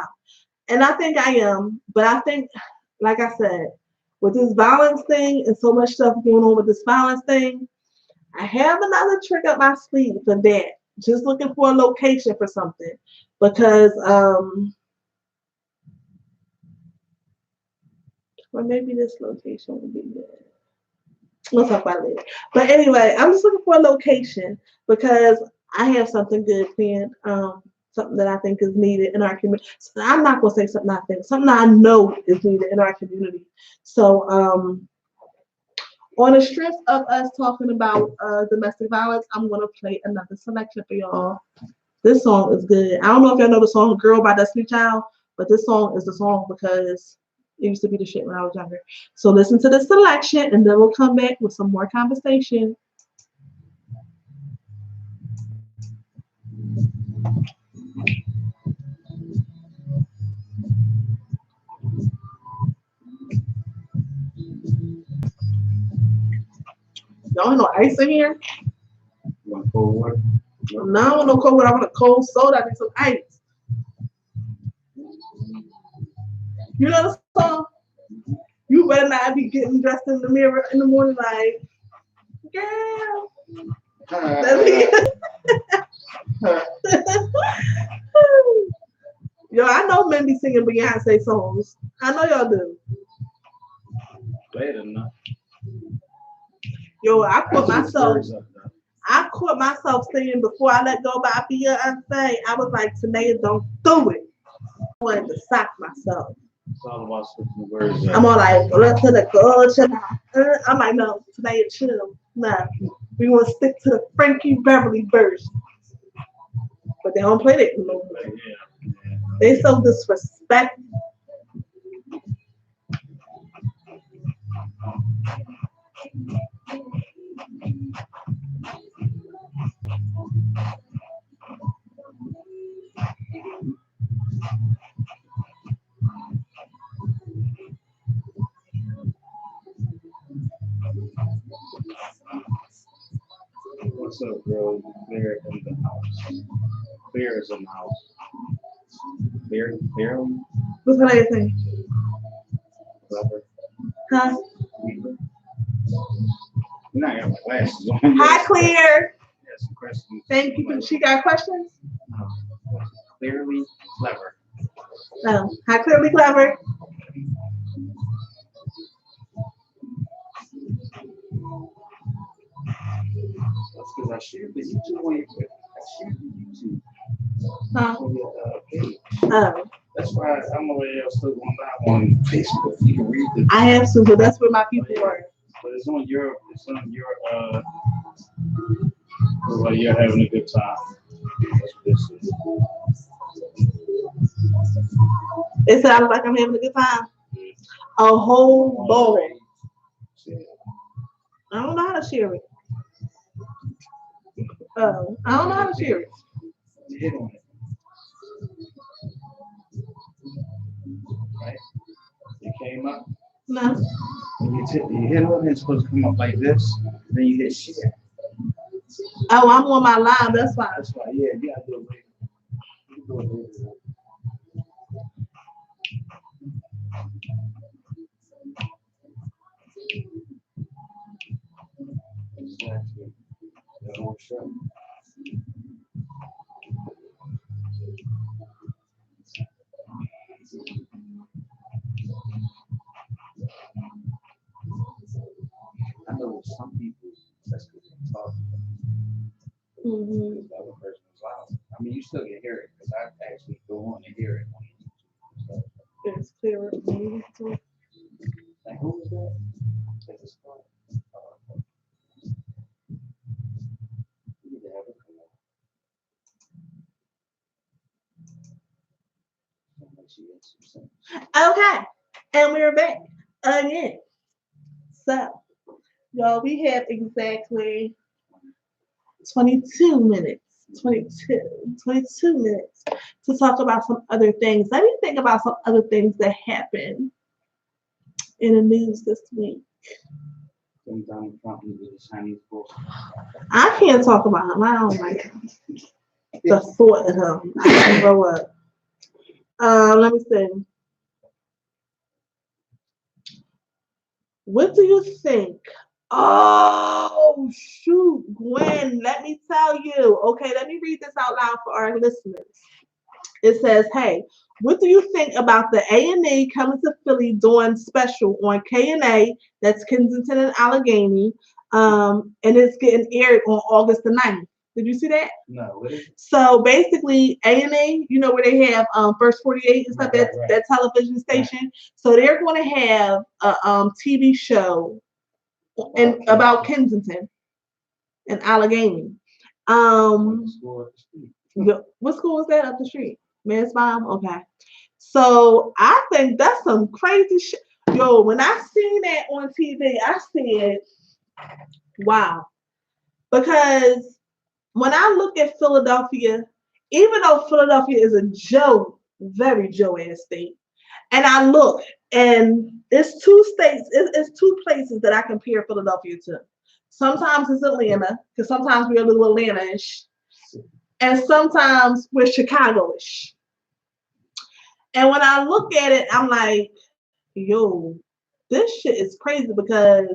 And I think I am, but I think, like I said, with this violence thing and so much stuff going on with this violence thing, I have another trick up my sleeve for that. Just looking for a location for something. Because or maybe this location would be good. We'll talk about it later. But anyway, I'm just looking for a location because I have something good planned. Something that I think is needed in our community. So I'm not gonna say something I think, something I know is needed in our community. So on the strength of us talking about domestic violence, I'm gonna play another selection for y'all. This song is good. I don't know if y'all know the song "Girl" by Destiny Child, but this song is the song because it used to be the shit when I was younger. So listen to this selection, and then we'll come back with some more conversation. Y'all want no ice in here? You want cold water? No, I don't want no cold water. I want a cold soda. I need some ice. You know the song? You better not be getting dressed in the mirror in the morning like, girl. That's it. Yo, I know men be singing Beyonce songs. I know y'all do. Late enough. Yo, I caught myself singing Before I Let Go by Beyonce. I was like, Tahnia, don't do it. I wanted to sock myself. It's all about switching the words. I'm all like, let's to the culture. I'm like, no, Tahnia, chill. Nah, we want to stick to the Frankie Beverly version. But they don't play that no more. Yeah. They so disrespectful. What's up, girl? Clear in the house. Clear is in the house. Clear. What's her name thing? Clever. Huh? You're not got my glasses on. Hi, Claire. Yes, questions. Thank you. She got questions? No. Clearly clever. No. Hi, Clearly Clever. That's because I shared the YouTube on your I shared the YouTube Huh? on your page. Oh. That's why I'm gonna let y'all still going live on Facebook. You can read the. I have to, but that's where my people are. But it's on your well, you're having a good time. That's what this is. It sounds like I'm having a good time. A whole bowl. I don't know how to share it. Oh, I don't know how to share it. You hit on it. Right? It came up. No. When you hit on it, it's supposed to come up like this. Then you hit share. Oh, I'm on my live. That's why. That's why, yeah, you gotta do it later. You can do it later. Exactly. That whole show. I know some people, that's because they talk. Mm-hmm. The other person is loud. I mean, you still can hear it because I actually go on and hear it on YouTube. So, It's clearer. like, who was that? That's a spot. You need to have it come on. Like she had some sense. Okay. And we're back again. So, y'all, we have exactly 22 minutes. 22 minutes to talk about some other things. Let me think about some other things that happened in the news this week. Then Donald Trump with the Chinese bullshit. I can't talk about him. I don't like him. The thought of him. I can grow up. Let me see. What do you think? Oh, shoot, Gwen, let me tell you. Okay, let me read this out loud for our listeners. It says, hey, what do you think about the A&E coming to Philly doing special on K&A, that's Kensington and Allegheny, and it's getting aired on August the 9th. Did you see that? No, what is it? So basically, A&A, you know where they have First 48 and stuff, Right. that television station. Right. So they're going to have a TV show about Kensington and Allegheny. What school is that up the street? Mansbaum? Okay. So I think that's some crazy shit. Yo, when I seen that on TV, I said, wow. Because when I look at Philadelphia, even though Philadelphia is a very Joe-ass state, and I look, and it's two states, it's two places that I compare Philadelphia to. Sometimes it's Atlanta, because sometimes we're a little Atlanta-ish, and sometimes we're Chicago-ish. And when I look at it, I'm like, yo, this shit is crazy, because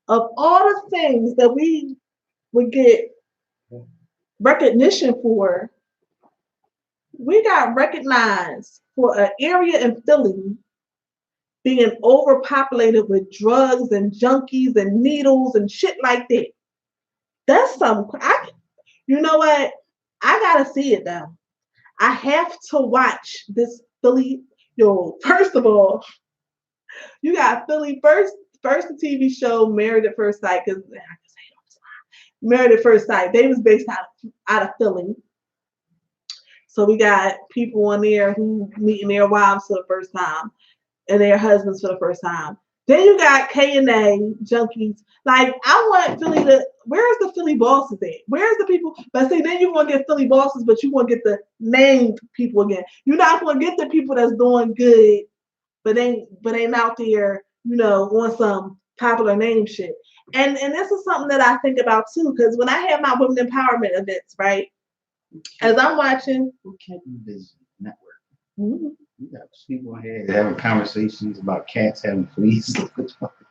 of all the things that we would get recognition for, we got recognized for an area in Philly being overpopulated with drugs and junkies and needles and shit like that. That's something. You know what? I gotta see it now. I have to watch this Philly. Yo, first of all, you got Philly first the TV show Married at First Sight, because I can say it. Married at First Sight. They was based out of Philly. So we got people on there who meeting their wives for the first time and their husbands for the first time. Then you got K&A junkies. Like, I want Philly to, where's the Philly bosses at? Where's the people? But see, then you're going to get Philly bosses, but you want to get the named people again. You're not going to get the people that's doing good, but ain't out there, on some popular name shit. And this is something that I think about too, because when I have my women empowerment events, right? As I'm watching, who can't do this network? Mhm. You got people in here having conversations about cats having fleas.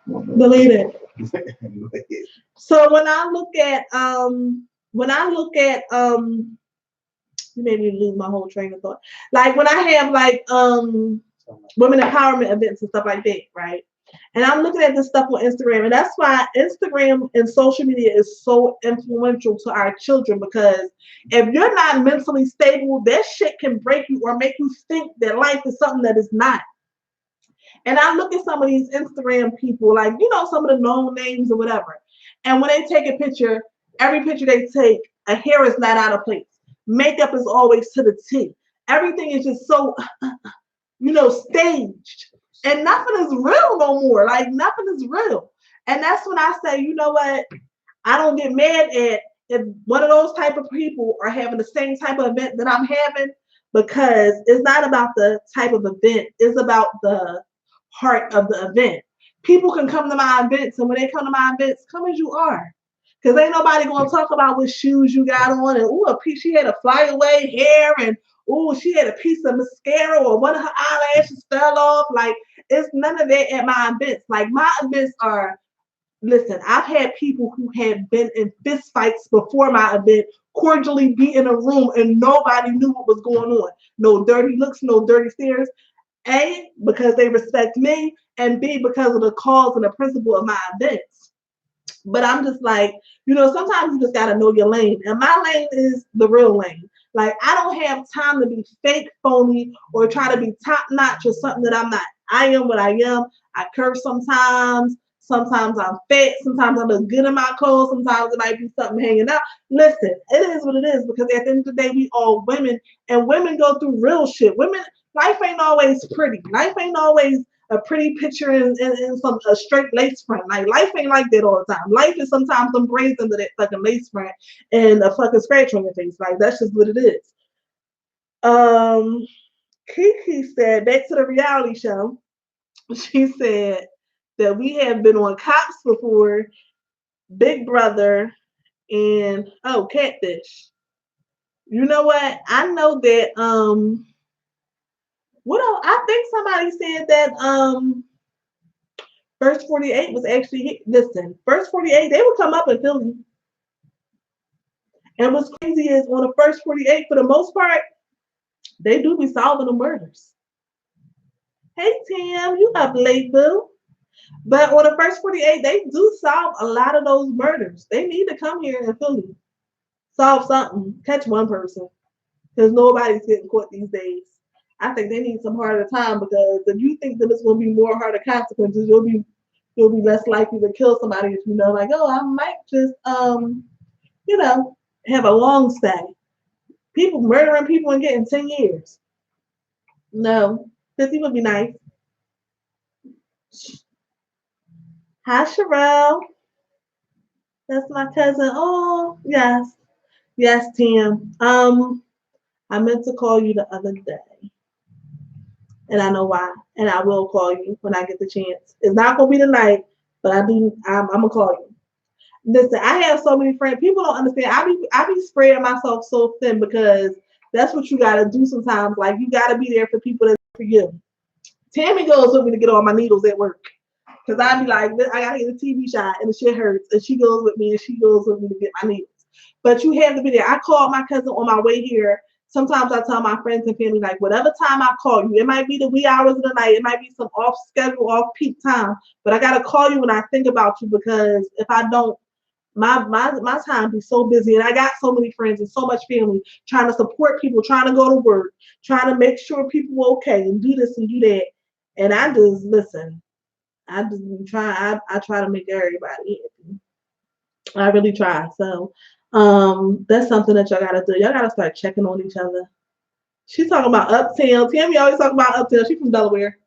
Believe it. So you made me lose my whole train of thought. Like when I have like women empowerment events and stuff like that, right? And I'm looking at this stuff on Instagram, and that's why Instagram and social media is so influential to our children because if you're not mentally stable, that shit can break you or make you think that life is something that is not. And I look at some of these Instagram people, like, some of the known names or whatever. And when they take a picture, every picture they take, a hair is not out of place. Makeup is always to the T. Everything is just so, staged. And nothing is real no more. Like, nothing is real. And that's when I say, you know what? I don't get mad at if one of those type of people are having the same type of event that I'm having because it's not about the type of event. It's about the heart of the event. People can come to my events, and when they come to my events, come as you are. Because ain't nobody going to talk about what shoes you got on, and she had a flyaway hair, and she had a piece of mascara, or one of her eyelashes fell off. Like, it's none of that at my events. Like, my events are, listen, I've had people who had been in fist fights before my event cordially be in a room, and nobody knew what was going on. No dirty looks, no dirty stares. A, because they respect me, and B, because of the cause and the principle of my events. But I'm just like, sometimes you just got to know your lane. And my lane is the real lane. Like, I don't have time to be fake, phony, or try to be top notch or something that I'm not. I am what I am. I curse sometimes. Sometimes I'm fat. Sometimes I look good in my clothes. Sometimes it might be something hanging out. Listen, it is what it is because at the end of the day, we all women, and women go through real shit. Life ain't always pretty. Life ain't always a pretty picture and some a straight lace front. Like, life ain't like that all the time. Life is sometimes some braids under that fucking lace front and a fucking scratch on your face. Like, that's just what it is. Kiki said, back to the reality show. She said that we have been on Cops before, Big Brother, and Catfish. You know what? I know that what else? I think somebody said that First 48 was actually listen, First 48, they would come up in Philly. And what's crazy is on the First 48, for the most part, they do be solving the murders. Hey Tim, you up late, boo. But on the First 48, they do solve a lot of those murders. They need to come here in Philly. Solve something. Catch one person. Because nobody's getting caught these days. I think they need some harder time because if you think that it's going to be more harder consequences, you'll be less likely to kill somebody if you know, like, I might just have a long stay. People murdering people and getting 10 years. No, 50 would be nice. Hi, Sherelle. That's my cousin. Oh, yes. Yes, Tim. I meant to call you the other day. And I know why. And I will call you when I get the chance. It's not gonna be tonight, but I'm gonna call you. Listen, I have so many friends. People don't understand. I be spreading myself so thin because that's what you gotta do sometimes. Like, you gotta be there for people that's for you. Tammy goes with me to get all my needles at work. Cause I be like, I gotta get a TV shot and the shit hurts. And she goes with me and she goes with me to get my needles. But you have to be there. I called my cousin on my way here. Sometimes I tell my friends and family, like, whatever time I call you, it might be the wee hours of the night, it might be some off schedule, off peak time, but I gotta call you when I think about you because if I don't, my time be so busy and I got so many friends and so much family trying to support people, trying to go to work, trying to make sure people are okay and do this and do that. And I just listen. I just try. I try to make everybody happy. I really try. So, that's something that y'all gotta do. Y'all gotta start checking on each other. She's talking about Uptown. Tammy always talking about Uptown. She's from Delaware.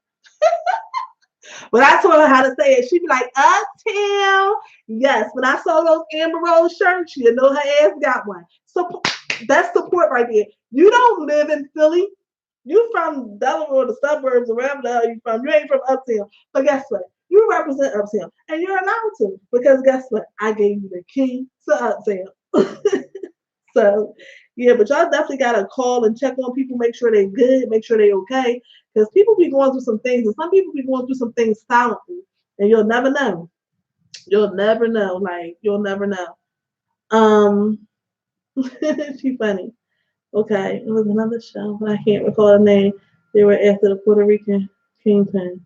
When I told her how to say it, she'd be like, Uptown. Yes. When I saw those Amber Rose shirts, you know her ass got one. So that's support right there. You don't live in Philly. You from Delaware, the suburbs, or wherever the hell you from. You ain't from Uptown. But guess what? You represent Uptown. And you're allowed to. Because guess what? I gave you the key to Uptown. So, yeah, but y'all definitely gotta call and check on people, make sure they're good, make sure they're okay, because people be going through some things, and some people be going through some things silently, and you'll never know. You'll never know. Like you'll never know. Um, she funny. Okay, it was another show, but I can't recall the name. They were after the Puerto Rican kingpin.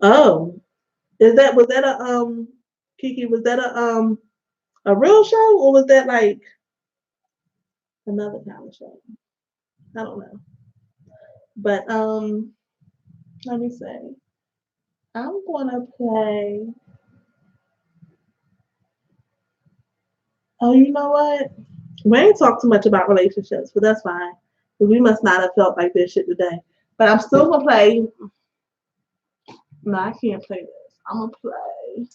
Oh, was that a Kiki? Was that a real show or was that like another kind of show? I don't know. But let me say, I'm gonna play. Oh, you know what? We ain't talked too much about relationships, but that's fine. 'Cause we must not have felt like this shit today. But I'm still gonna play. No, I can't play this. I'm gonna play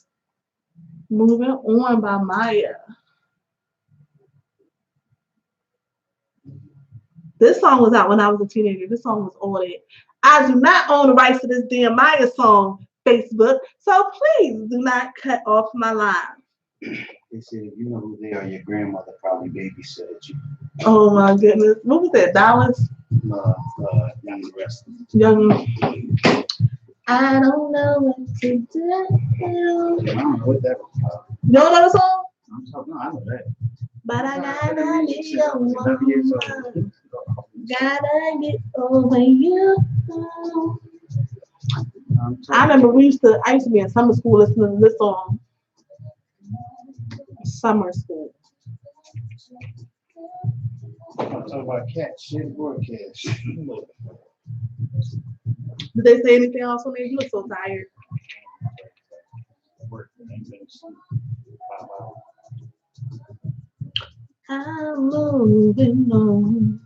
"Moving On" by Maya. This song was out when I was a teenager. This song was on it. I do not own the rights to this damn Maya song, Facebook. So please do not cut off my line. They said if you know who they are, your grandmother probably babysitted you. Oh my goodness. What was that? Dallas? Young Rest. Young. I don't know what to do. I don't know what that was about. You don't know the song? I'm talking, no, I know that. But I gotta need a woman. Gotta get over you. I remember I used to be in summer school listening to this song. Summer school. I'm talking about cat shit broadcast. Did they say anything else when you look so tired? I'm moving on.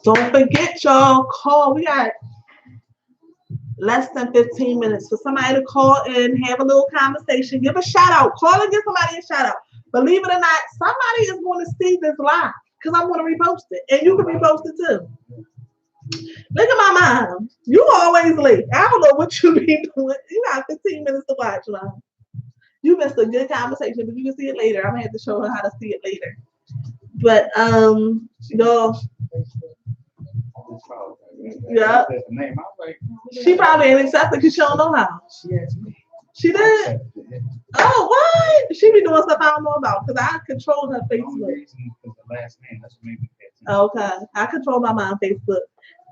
Don't forget, y'all, call. We got less than 15 minutes for somebody to call in, have a little conversation, give a shout out, call and give somebody a shout out. Believe it or not, somebody is going to see this live because I'm going to repost it, and you can repost it too. Look at my mom. You always late. I don't know what you be doing. You got 15 minutes to watch, mom. You missed a good conversation, but you can see it later. I'm gonna have to show her how to see it later. But y'all, yeah. She probably ain't accepted because she don't know how. She asked me. She did. Oh, what? She be doing stuff I don't know about because I control her Facebook. Okay, I control my mom Facebook.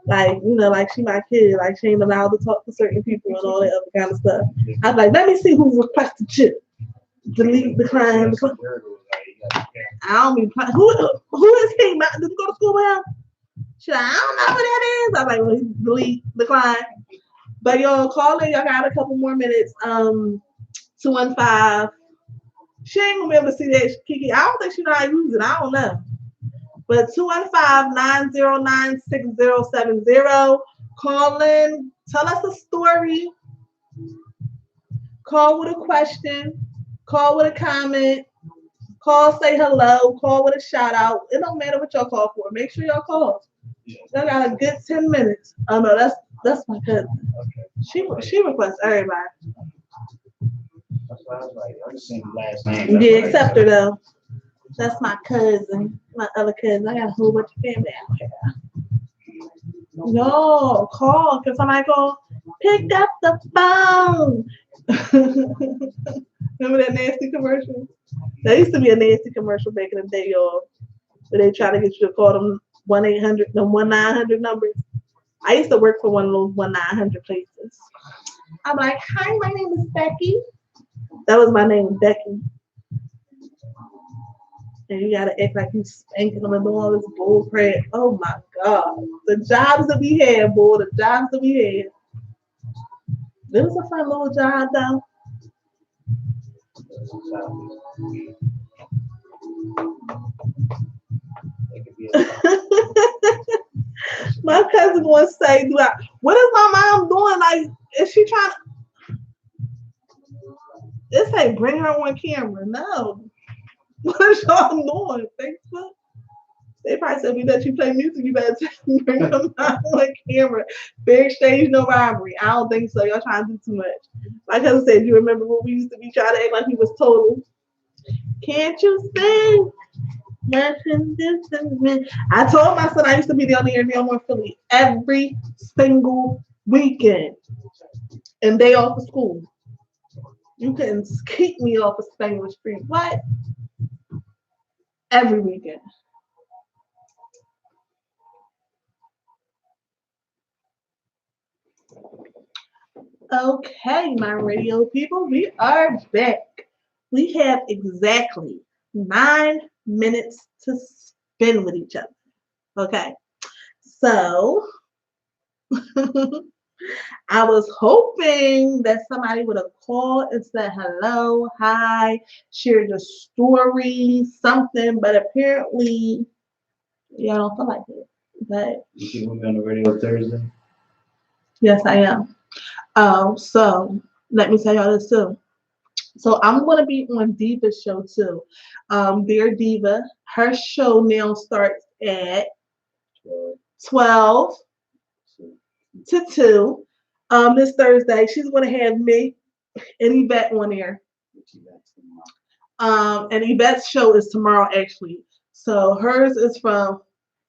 Like, you know, like she my kid. Like she ain't allowed to talk to certain people and all that other kind of stuff. I was like, let me see who requested you. Delete, decline. I don't be playing. Who is he? Did you go to school with him? She's like, I don't know who that is. I was like, well, delete, decline. But y'all call in. Y'all got a couple more minutes. 215. She ain't gonna be able to see that, Kiki. I don't think she know how to use it. I don't know. But 215-909-6070. Call in. Tell us a story. Call with a question. Call with a comment. Call, say hello. Call with a shout out. It don't matter what y'all call for. Make sure y'all call. Y'all got a good 10 minutes. Oh no, that's my cousin. She requests everybody. That's what I was like. I just seen the last name. Yeah, accept her though. That's my cousin. My other cousin. I got a whole bunch of family out here. No, call. Can somebody call? Pick up the phone. Remember that nasty commercial? There used to be a nasty commercial back in the day, y'all, where they try to get you to call them 1-800, the 1-900 numbers. I used to work for one of those 1-900 places. I'm like, hi, my name is Becky. That was my name, Becky. And you gotta act like you spanking them and doing all this bull crap. Oh my God. The jobs that we had, boy, the jobs that we had. It was a fun little job though. My cousin gonna say, what is my mom doing? Like, is she trying to it say bring her on camera? No. What is y'all doing? Facebook? They probably said, we let you play music, you better bring them on camera. Fair exchange, no robbery. I don't think so. Y'all trying to do too much. My cousin said, you remember when we used to be trying to act like he was total? Can't you sing? I told my son I used to be the only area on Philly every single weekend and day off of school. You couldn't keep me off of Spangler Street. What? Every weekend. Okay, my radio people, we are back. We have exactly 9 minutes to spend with each other. Okay, so I was hoping that somebody would have called and said hello, hi, shared a story, something, but apparently, yeah, I don't feel like it. But You think we'll be on the radio Thursday? yes, I am. So let me tell y'all this too. So I'm gonna be on Diva's show too. Dear Diva, her show now starts at 12 to 2. This Thursday. She's gonna have me and Yvette on there. And Yvette's show is tomorrow actually. So hers is from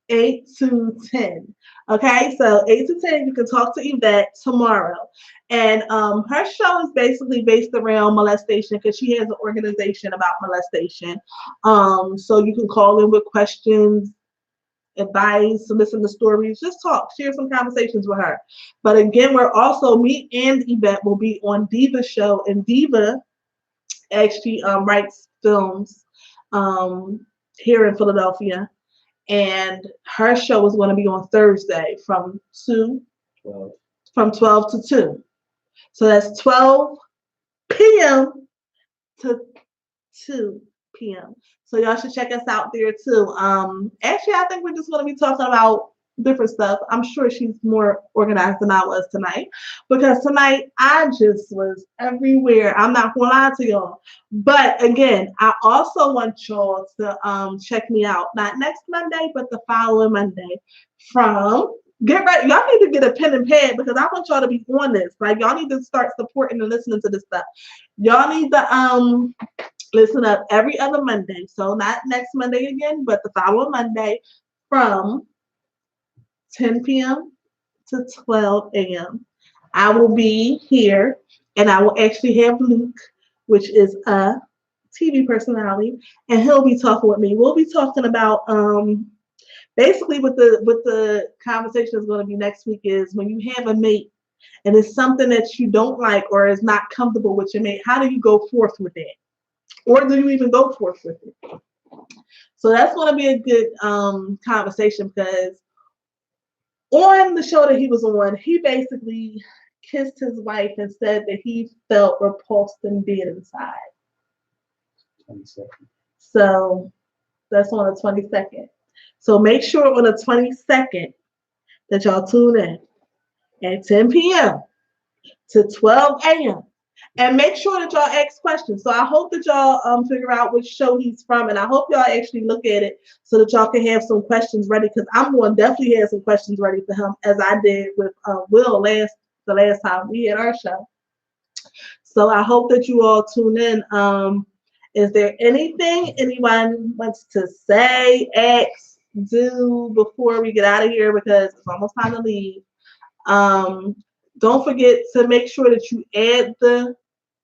8 to 10. Okay, so 8 to 10, you can talk to Yvette tomorrow. And her show is basically based around molestation because she has an organization about molestation. So you can call in with questions, advice, listen to stories, just talk, share some conversations with her. But again, we're also, me and Yvette will be on Diva's show, and Diva actually writes films here in Philadelphia. And her show is going to be on Thursday from 12. 12 to 2. So that's 12 p.m. to 2 p.m. So y'all should check us out there too. Actually, I think we're just going to be talking about different stuff. I'm sure she's more organized than I was tonight because tonight I just was everywhere. I'm not going to lie to y'all. But again, I also want y'all to check me out, not next Monday, but the following Monday from get ready. Y'all need to get a pen and pad because I want y'all to be on this. Like y'all need to start supporting and listening to this stuff. Y'all need to listen up every other Monday. So not next Monday again, but the following Monday from 10 p.m. to 12 a.m. I will be here and I will actually have Luke, which is a TV personality, and he'll be talking with me. We'll be talking about basically what the conversation is going to be next week is when you have a mate and it's something that you don't like or is not comfortable with your mate, how do you go forth with it? Or do you even go forth with it? So that's going to be a good conversation because on the show that he was on, he basically kissed his wife and said that he felt repulsed and dead inside. 22nd. So that's on the 22nd. So make sure on the 22nd that y'all tune in at 10 p.m. to 12 a.m. And make sure that y'all ask questions. So I hope that y'all figure out which show he's from, and I hope y'all actually look at it so that y'all can have some questions ready. Because I'm going to definitely have some questions ready for him, as I did with Will the last time we had our show. So I hope that you all tune in. Is there anything anyone wants to say, ask, do before we get out of here? Because it's almost time to leave. Don't forget to make sure that you add the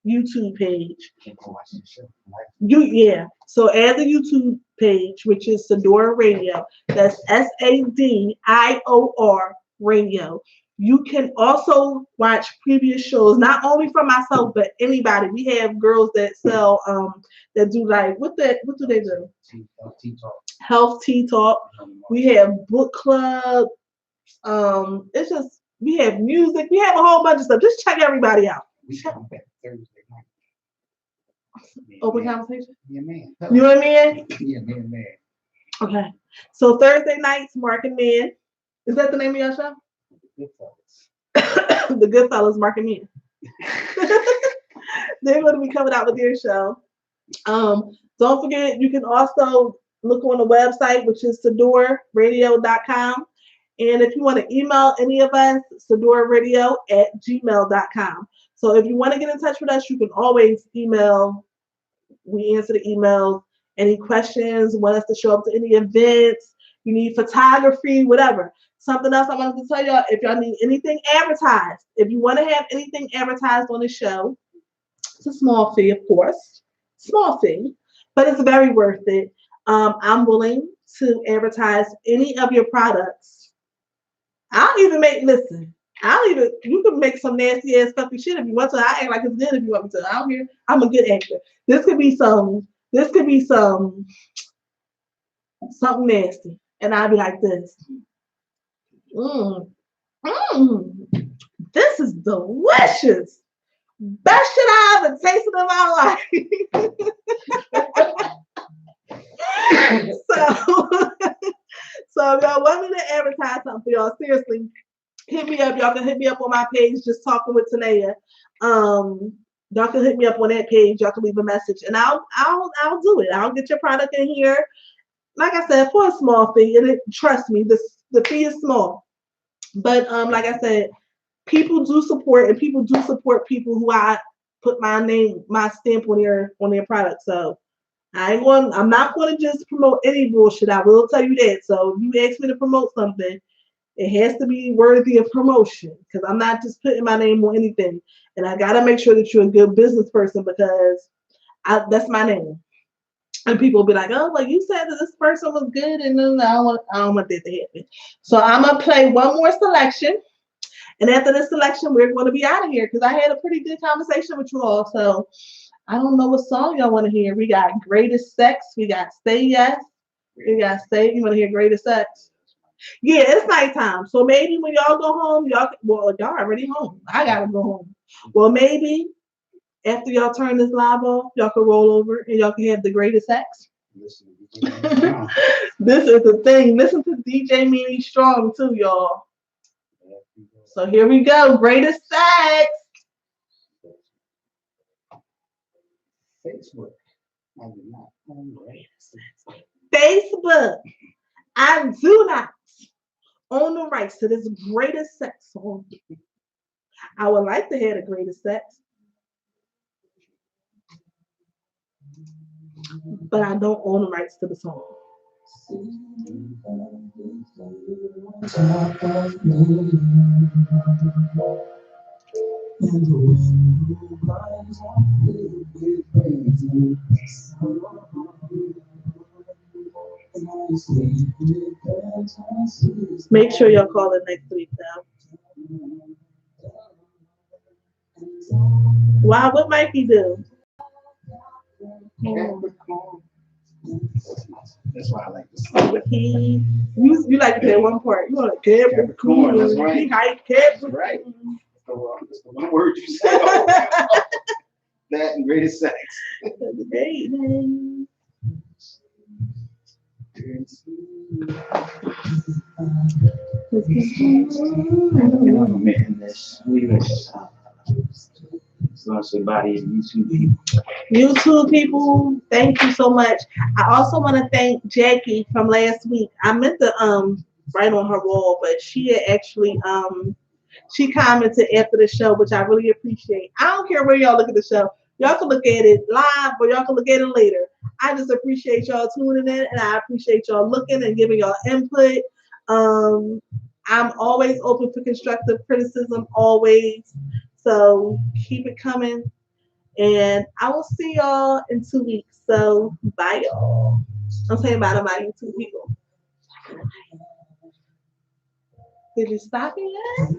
YouTube page. So add the YouTube page, which is Sador Radio. That's SADIOR Radio. You can also watch previous shows, not only from myself, but anybody. We have girls that sell that do like what do they do? Health tea talk. We have book club. It's just we have music. We have a whole bunch of stuff. Just check everybody out. Thursday night. Open conversation? Yeah, man. You and me? Yeah, man. Okay. So Thursday nights, Mark and Men. Is that the name of your show? Goodfellas. The Goodfellas, Mark and Men. They're going to be coming out with their show. Don't forget, you can also look on the website, which is SadorRadio.com. And if you want to email any of us, SadorRadio@gmail.com. So if you want to get in touch with us, you can always email. We answer the emails Any questions? Want us to show up to any events? You need photography, whatever. Something else I wanted to tell y'all, if y'all need anything advertised, if you want to have anything advertised on the show, it's a small fee, of course. Small fee, but it's very worth it. I'm willing to advertise any of your products. I'll even make, listen, you can make some nasty ass stuffy shit if you want to. I act like it's good if you want me to. I don't care. I'm a good actor. This could be something nasty. And I'll be like this. Mmm, mmm, this is delicious. Best shit I ever tasted in my life. So if y'all want me to advertise something for y'all, seriously, hit me up. Y'all can hit me up on my page, just talking with Tahnia. Y'all can hit me up on that page. Y'all can leave a message, and I'll do it. I'll get your product in here. Like I said, for a small fee, and trust me, the fee is small. But like I said, people do support, and people do support people who I put my stamp on their product. So I'm not going to just promote any bullshit. I will tell you that. So if you ask me to promote something, it has to be worthy of promotion, because I'm not just putting my name on anything. And I got to make sure that you're a good business person, because that's my name. And people will be like, oh, well, you said that this person was good, and then I don't want that to happen. So I'm going to play one more selection. And after this selection, we're going to be out of here, because I had a pretty good conversation with you all. So I don't know what song y'all want to hear. We got Greatest Sex. We got Say Yes. We got Say. You want to hear Greatest Sex? Yeah, it's nighttime. So maybe when y'all go home, y'all already home. I got to go home. Well, maybe after y'all turn this live off, y'all can roll over and y'all can have the greatest sex. This is the thing. Listen to DJ Meanie Strong too, y'all. So here we go. Greatest sex. Facebook. I do not own greatest sex. Facebook. I do not own the rights to this greatest sex song. I would like to hear the greatest sex, but I don't own the rights to the song. Make sure y'all call it next week now. Why? What might he do? That's why I like this song. You like to play one part. You want to Capricorn, that's right. He hype Capricorn. Right. That's the one word you say. That and greatest sex. I'm making this. So somebody YouTube people. YouTube people, thank you so much. I also want to thank Jackie from last week. I meant to write on her wall, but she had actually she commented after the show, which I really appreciate. I don't care where y'all look at the show. Y'all can look at it live or y'all can look at it later. I just appreciate y'all tuning in, and I appreciate y'all looking and giving y'all input. I'm always open for constructive criticism, always. So keep it coming. And I will see y'all in 2 weeks. So bye, y'all. I'm saying bye to my YouTube people. Did you stop it yet?